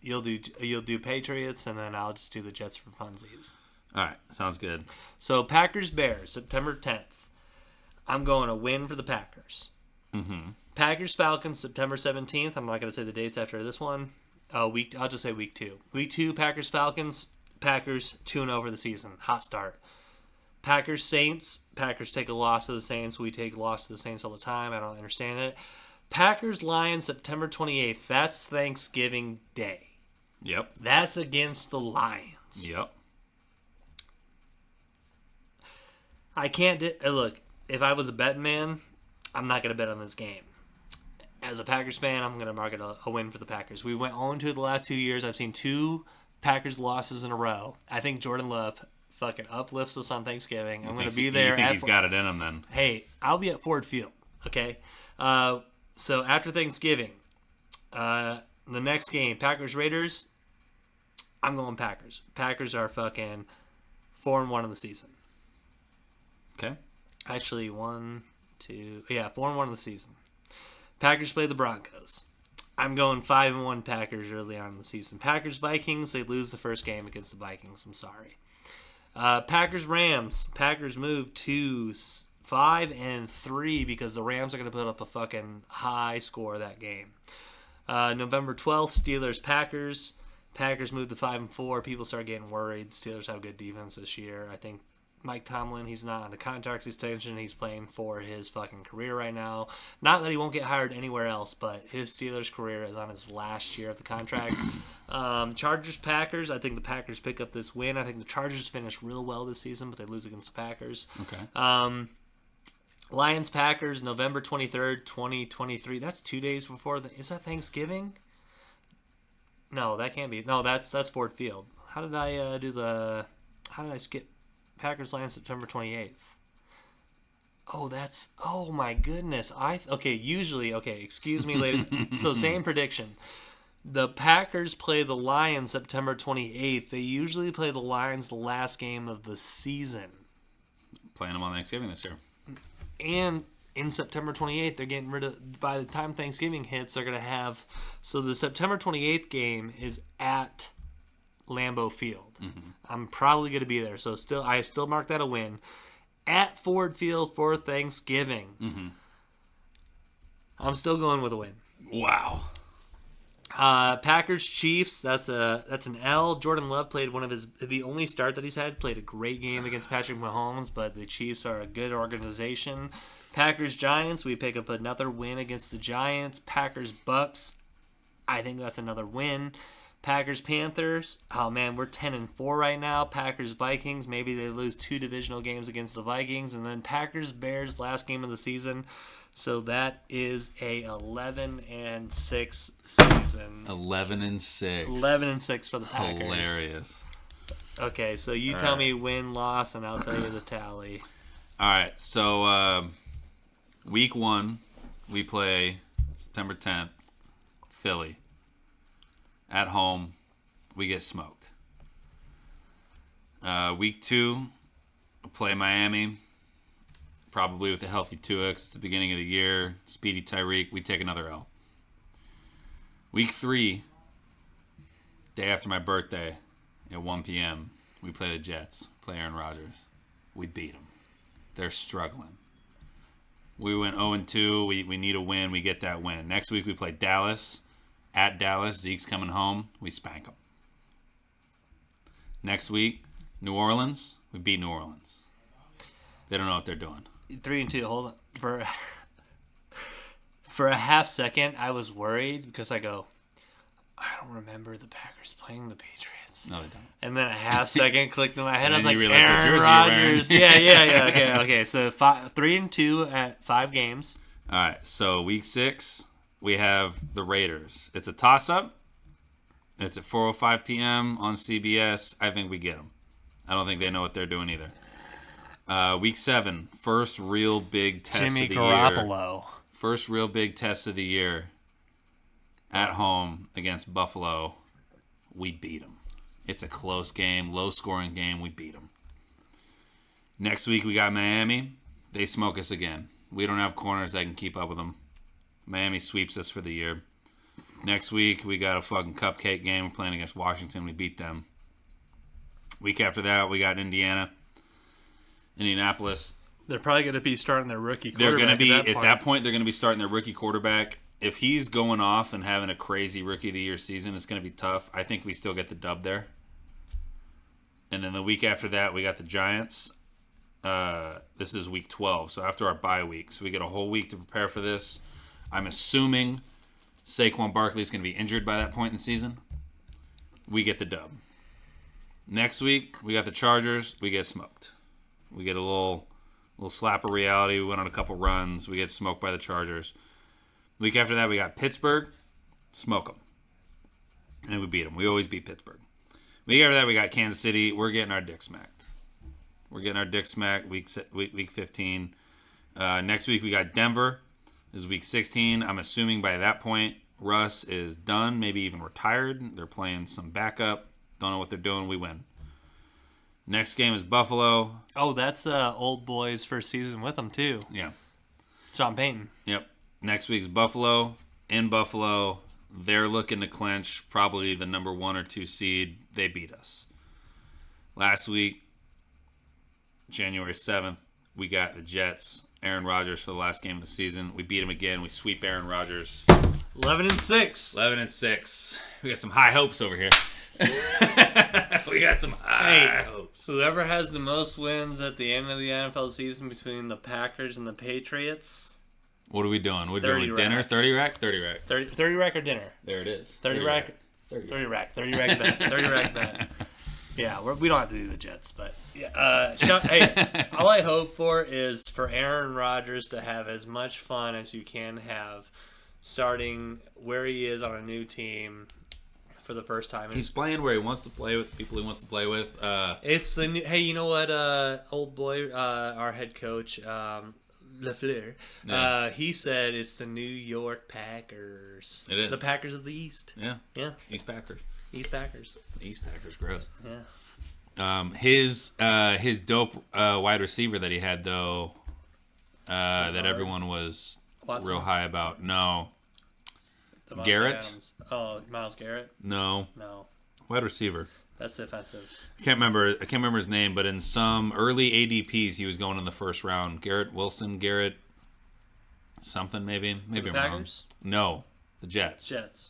you'll do Patriots, and then I'll just do the Jets for funsies. All right. Sounds good. So Packers Bears September 10th. I'm going to win for the Packers. Packers Falcons September 17th. I'm not going to say the dates after this one. I'll just say week 2. Week 2 Packers Falcons. Packers 2-0 for the season. Hot start. Packers Saints. Packers take a loss to the Saints. We take a loss to the Saints all the time. I don't understand it. Packers Lions September 28th. That's Thanksgiving Day. Yep. That's against the Lions. Yep. I can't look. If I was a betting man, I'm not going to bet on this game. As a Packers fan, I'm going to mark it a win for the Packers. We went 0-2 the last 2 years. I've seen 2 Packers losses in a row. I think Jordan Love fucking uplifts us on Thanksgiving. I'm going to be there. You think he's got it in him then? Hey, I'll be at Ford Field. Okay. So after Thanksgiving, the next game, Packers Raiders. I'm going Packers. Packers are fucking 4-1 in the season. Okay. Actually, 4-1 in the season. Packers play the Broncos. I'm going 5-1 Packers early on in the season. Packers Vikings, they lose the first game against the Vikings. I'm sorry. Packers Rams. Packers move to 5-3 because the Rams are going to put up a fucking high score that game. November 12th, Steelers Packers. Packers moved to 5-4. People start getting worried. Steelers have good defense this year. I think Mike Tomlin, he's not on a contract extension. He's playing for his fucking career right now. Not that he won't get hired anywhere else, but his Steelers career is on his last year of the contract. Chargers, Packers. I think the Packers pick up this win. I think the Chargers finish real well this season, but they lose against the Packers. Okay. Lions, Packers, November 23rd, 2023. That's 2 days before is that Thanksgiving? No, that can't be. No, that's Ford Field. How did I skip Packers Lions September 28th? Oh my goodness. Excuse me later. So same prediction. The Packers play the Lions September 28th. They usually play the Lions the last game of the season. Playing them on Thanksgiving this year. And in September 28th, they're getting rid of, by the time Thanksgiving hits, they're going to have, so the September 28th game is at Lambeau Field. Mm-hmm. I'm probably going to be there, so I still mark that a win. At Ford Field for Thanksgiving. Mm-hmm. I'm still going with a win. Wow. Packers, Chiefs, that's an L. Jordan Love played the only start that he's had, played a great game against Patrick Mahomes, but the Chiefs are a good organization. Packers, Giants, we pick up another win against the Giants. Packers, Bucks, I think that's another win. Packers, Panthers, oh man, we're 10-4 right now. Packers, Vikings, maybe they lose 2 divisional games against the Vikings. And then Packers, Bears, last game of the season. So that is a 11-6 season. 11-6. 11-6 for the Packers. Hilarious. Okay, so you tell me win, loss, and I'll tell you the tally. All right, so week 1, we play September 10th, Philly. At home, we get smoked. Week 2, play Miami. Probably with a healthy Tua, 'cause it's the beginning of the year. Speedy Tyreek, we take another L. Week 3, day after my birthday, at 1 p.m., we play the Jets, play Aaron Rodgers. We beat them. They're struggling. We went 0-2. We need a win. We get that win. Next week, we play Dallas. At Dallas, Zeke's coming home. We spank them. Next week, New Orleans. We beat New Orleans. They don't know what they're doing. 3-2. Hold on. For a half second, I was worried because I go, I don't remember the Packers playing the Patriots. No, they don't. And then a half second clicked in my head. And I was then like, you realized what Aaron jersey you're wearing. Rodgers. Yeah. Okay. So 3-2 at 5 games. All right, so week 6, we have the Raiders. It's a toss-up. It's at 4:05 p.m. on CBS. I think we get them. I don't think they know what they're doing either. Week 7, first real big test Jimmy of the year. Garoppolo. First real big test of the year at home against Buffalo. We beat them. It's a close game, low-scoring game. We beat them. Next week, we got Miami. They smoke us again. We don't have corners that can keep up with them. Miami sweeps us for the year. Next week, we got a fucking cupcake game. We're playing against Washington. We beat them. Week after that, we got Indianapolis. They're probably going to be starting their rookie They're quarterback. going to be, at that point, they're going to be starting their rookie quarterback. If he's going off and having a crazy rookie of the year season, it's going to be tough. I think we still get the dub there. And then the week after that, we got the Giants. This is week 12, so after our bye week. So we get a whole week to prepare for this. I'm assuming Saquon Barkley is going to be injured by that point in the season. We get the dub. Next week, we got the Chargers. We get smoked. We get a little slap of reality. We went on a couple runs. We get smoked by the Chargers. Week after that, we got Pittsburgh. Smoke them. And we beat them. We always beat Pittsburgh. Week after that, we got Kansas City. We're getting our dick smacked. Week 15. Next week, we got Denver. This is week 16. I'm assuming by that point, Russ is done, maybe even retired. They're playing some backup. Don't know what they're doing. We win. Next game is Buffalo. Oh, that's old boy's first season with them, too. Yeah. Sean Payton. Yep. Next week's Buffalo. In Buffalo, they're looking to clinch probably the number 1 or 2 seed. They beat us. Last week, January 7th, we got the Jets. Aaron Rodgers for the last game of the season. We beat him again. We sweep Aaron Rodgers. 11-6. 11-6. We got some high hopes over here. We got some high hopes. Whoever has the most wins at the end of the NFL season between the Packers and the Patriots, What are we doing? We're 30 doing dinner? rack. 30 rack? 30 rack. 30 rack or dinner? There it is. 30 rack. 30 30 rack. 30 rack bet. 30 rack bet. Yeah, we don't have to do the Jets, but yeah. Hey, all I hope for is for Aaron Rodgers to have as much fun as you can have, starting where he is on a new team for the first time. He's playing where he wants to play with the people he wants to play with. It's the new, hey, you know what? Old boy, our head coach, LaFleur, Yeah. he said it's the New York Packers. It is. The Packers of the East. Yeah. Yeah, East Packers. East Packers. East Packers, gross. Yeah. His dope wide receiver that he had though, that everyone was Watson? real high about. No, Devontae Garrett? Adams. Oh, Miles Garrett? no, No, wide receiver. that's offensive. I can't remember his name, but in some early ADPs, he was going in the first round. Garrett Wilson, Garrett something maybe The I'm wrong. Packers? No, the Jets. Jets.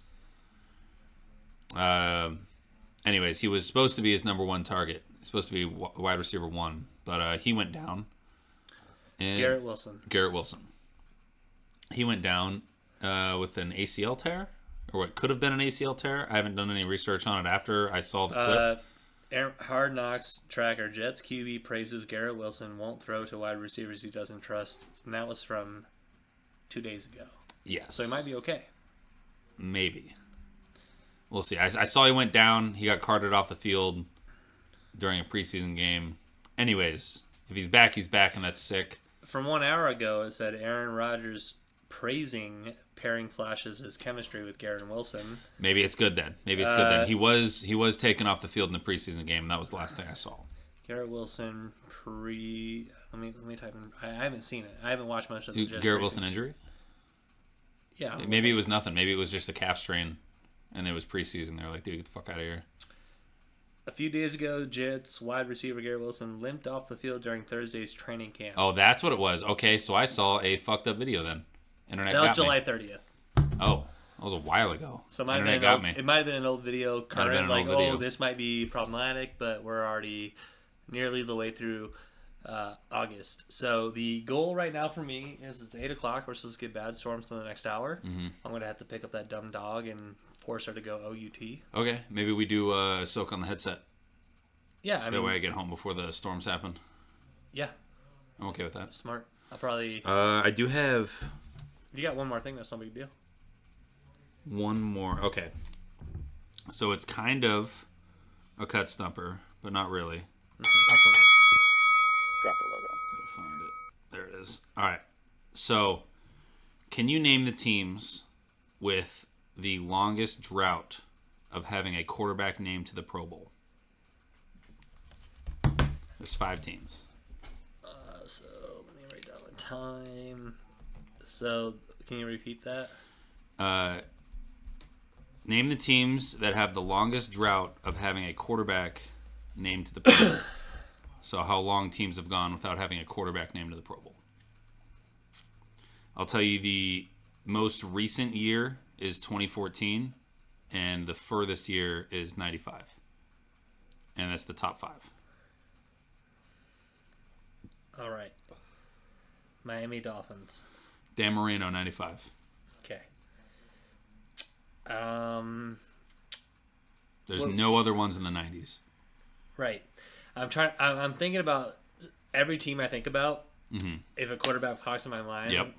Anyways, he was supposed to be his number one target. He's supposed to be wide receiver 1, but he went down. And Garrett Wilson. Garrett Wilson. He went down with an ACL tear, or what could have been an ACL tear. I haven't done any research on it after I saw the clip. Hard Knocks tracker Jets QB praises Garrett Wilson won't throw to wide receivers he doesn't trust. And that was from 2 days ago. Yes. So he might be okay. Maybe. We'll see. I saw he went down. He got carted off the field during a preseason game. Anyways, if he's back, and that's sick. From 1 hour ago, it said Aaron Rodgers praising pairing flashes his chemistry with Garrett Wilson. Maybe it's good then. He was taken off the field in the preseason game, and that was the last thing I saw. Garrett Wilson Let me type in. I haven't seen it. I haven't watched much of the Jets. Garrett Wilson injury? Yeah. Maybe it was nothing. Maybe it was just a calf strain, and it was preseason. They're like, dude, get the fuck out of here. A few days ago, Jets wide receiver Garrett Wilson limped off the field during Thursday's training camp. Oh, that's what it was. Okay, so I saw a fucked up video then. Internet that was got July me. 30th. Oh, that was a while ago. So it might Internet have got been me. it might have been an old video, have been current, an like, old video. oh, this might be problematic, but we're already nearly the way through August. So the goal right now for me is it's 8 o'clock. We're supposed to get bad storms in the next hour. Mm-hmm. I'm going to have to pick up that dumb dog and force her to go OUT. Okay, maybe we do soak on the headset. Yeah, I That mean, way I get home before the storms happen. yeah, I'm okay with that. smart. I'll probably. I do have If you got one more thing, that's no big deal. one more. Okay. So it's kind of a cut stumper, but not really. Drop the logo. Gotta find it. There it is. All right. So, can you name the teams with the longest drought of having a quarterback named to the Pro Bowl? There's 5 teams. So let me write down the time. So can you repeat that? Name the teams that have the longest drought of having a quarterback named to the Pro Bowl. So how long teams have gone without having a quarterback named to the Pro Bowl. I'll tell you the most recent year is 2014, and the furthest year is 95. And that's the top 5. All right. Miami Dolphins. Dan Marino, 95. Okay. There's Well- no other ones in the 90s. Right. I'm thinking about every team I think about. Mm-hmm. If a quarterback pops in my mind, Yep.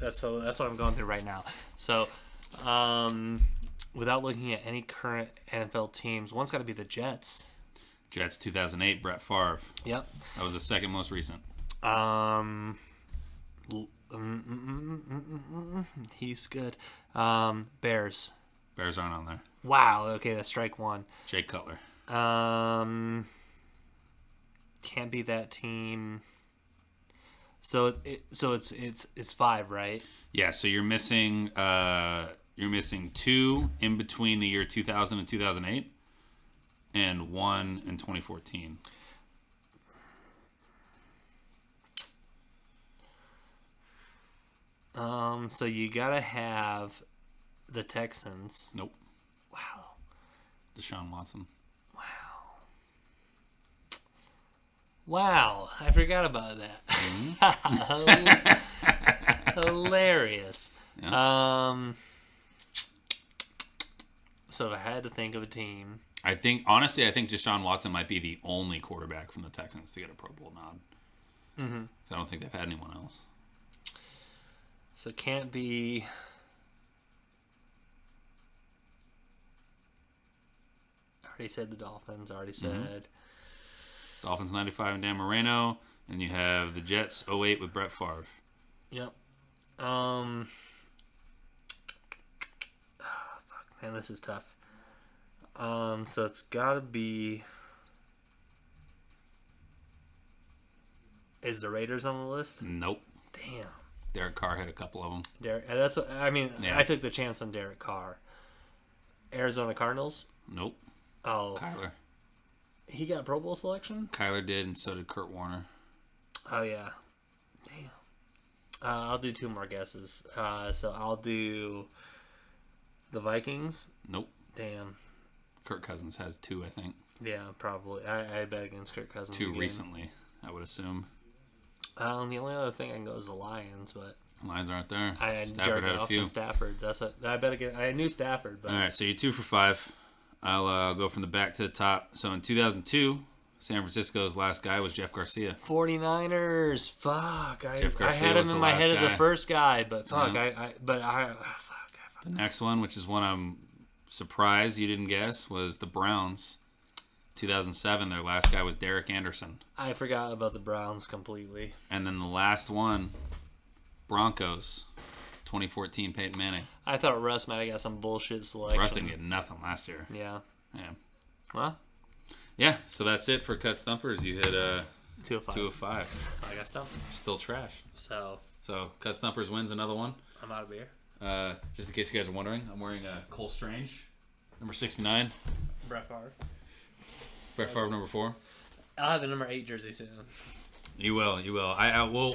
That's what I'm going through right now. So, without looking at any current NFL teams, one's got to be the Jets. Jets 2008, Brett Favre. Yep. That was the second most recent. He's good. Bears. Bears aren't on there. Wow. Okay, that's strike one. Jake Cutler. Can't be that team. So it's 5, right? Yeah, so you're missing 2 in between the year 2000 and 2008, and 1 in 2014. So you gotta have the Texans. Nope. Wow. Deshaun Watson. Wow, I forgot about that. Hilarious. Yeah. So if I had to think of a team, I think Deshaun Watson might be the only quarterback from the Texans to get a Pro Bowl nod. Mm-hmm. I don't think they've had anyone else. so it can't be. I already said the Dolphins. I already said. Dolphins 95 and Dan Marino, and you have the Jets 08 with Brett Favre. Yep. Fuck, man, this is tough. So it's gotta be. Is the Raiders on the list? Nope. Damn. Derek Carr had a couple of them. Derek. That's what, I mean. Yeah. I took the chance on Derek Carr. Arizona Cardinals. Nope. Oh, Kyler. he got Pro Bowl selection. Kyler did, and so did Kurt Warner. Oh yeah. Damn. I'll do two more guesses. So I'll do the Vikings. Nope. Damn. Kirk Cousins has 2, I think. Yeah, probably. I bet against Kirk Cousins. 2 again. recently, I would assume. The only other thing I can go is the Lions, but Lions aren't there. I had Stafford jarred had a off few. on Stafford. That's what I bet again. I knew Stafford, but All right, so you're 2 for 5. I'll go from the back to the top. So in 2002, San Francisco's last guy was Jeff Garcia. 49ers. Fuck. Jeff I Garcia had was him in the my last head as guy. the first guy, but fuck. Yeah. Fuck. The next one, which is one I'm surprised you didn't guess, was the Browns. 2007, their last guy was Derek Anderson. I forgot about the Browns completely. And then the last one, Broncos. 2014, Peyton Manning. I thought Russ might have got some bullshit selection. Russ didn't get nothing last year. Yeah. Yeah. Well, Yeah, so that's it for Cut Stumpers. You hit 2 of 5. 2 of 5. So I got stumped. Still trash. So So Cut Stumpers wins another one. I'm out of beer. Just in case you guys are wondering, I'm wearing a Cole Strange, number 69. Brett Favre. Brett Favre, number 4. I'll have the number 8 jersey soon. You will.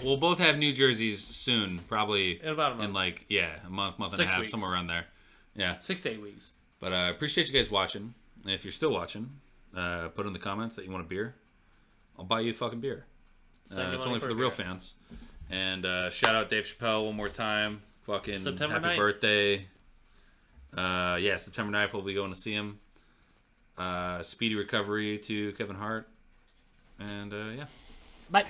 We'll both have new jerseys soon, probably In about a month. in like a month and 6 a half, weeks. somewhere around there. Yeah. 6 to 8 weeks. But I appreciate you guys watching. And if you're still watching, put in the comments that you want a beer. I'll buy you a fucking beer. Send me It's money only for a the real beer. fans. And shout out Dave Chappelle one more time. Fucking September happy 9th. birthday. September 9th we'll be going to see him. Speedy recovery to Kevin Hart. And yeah. Bye.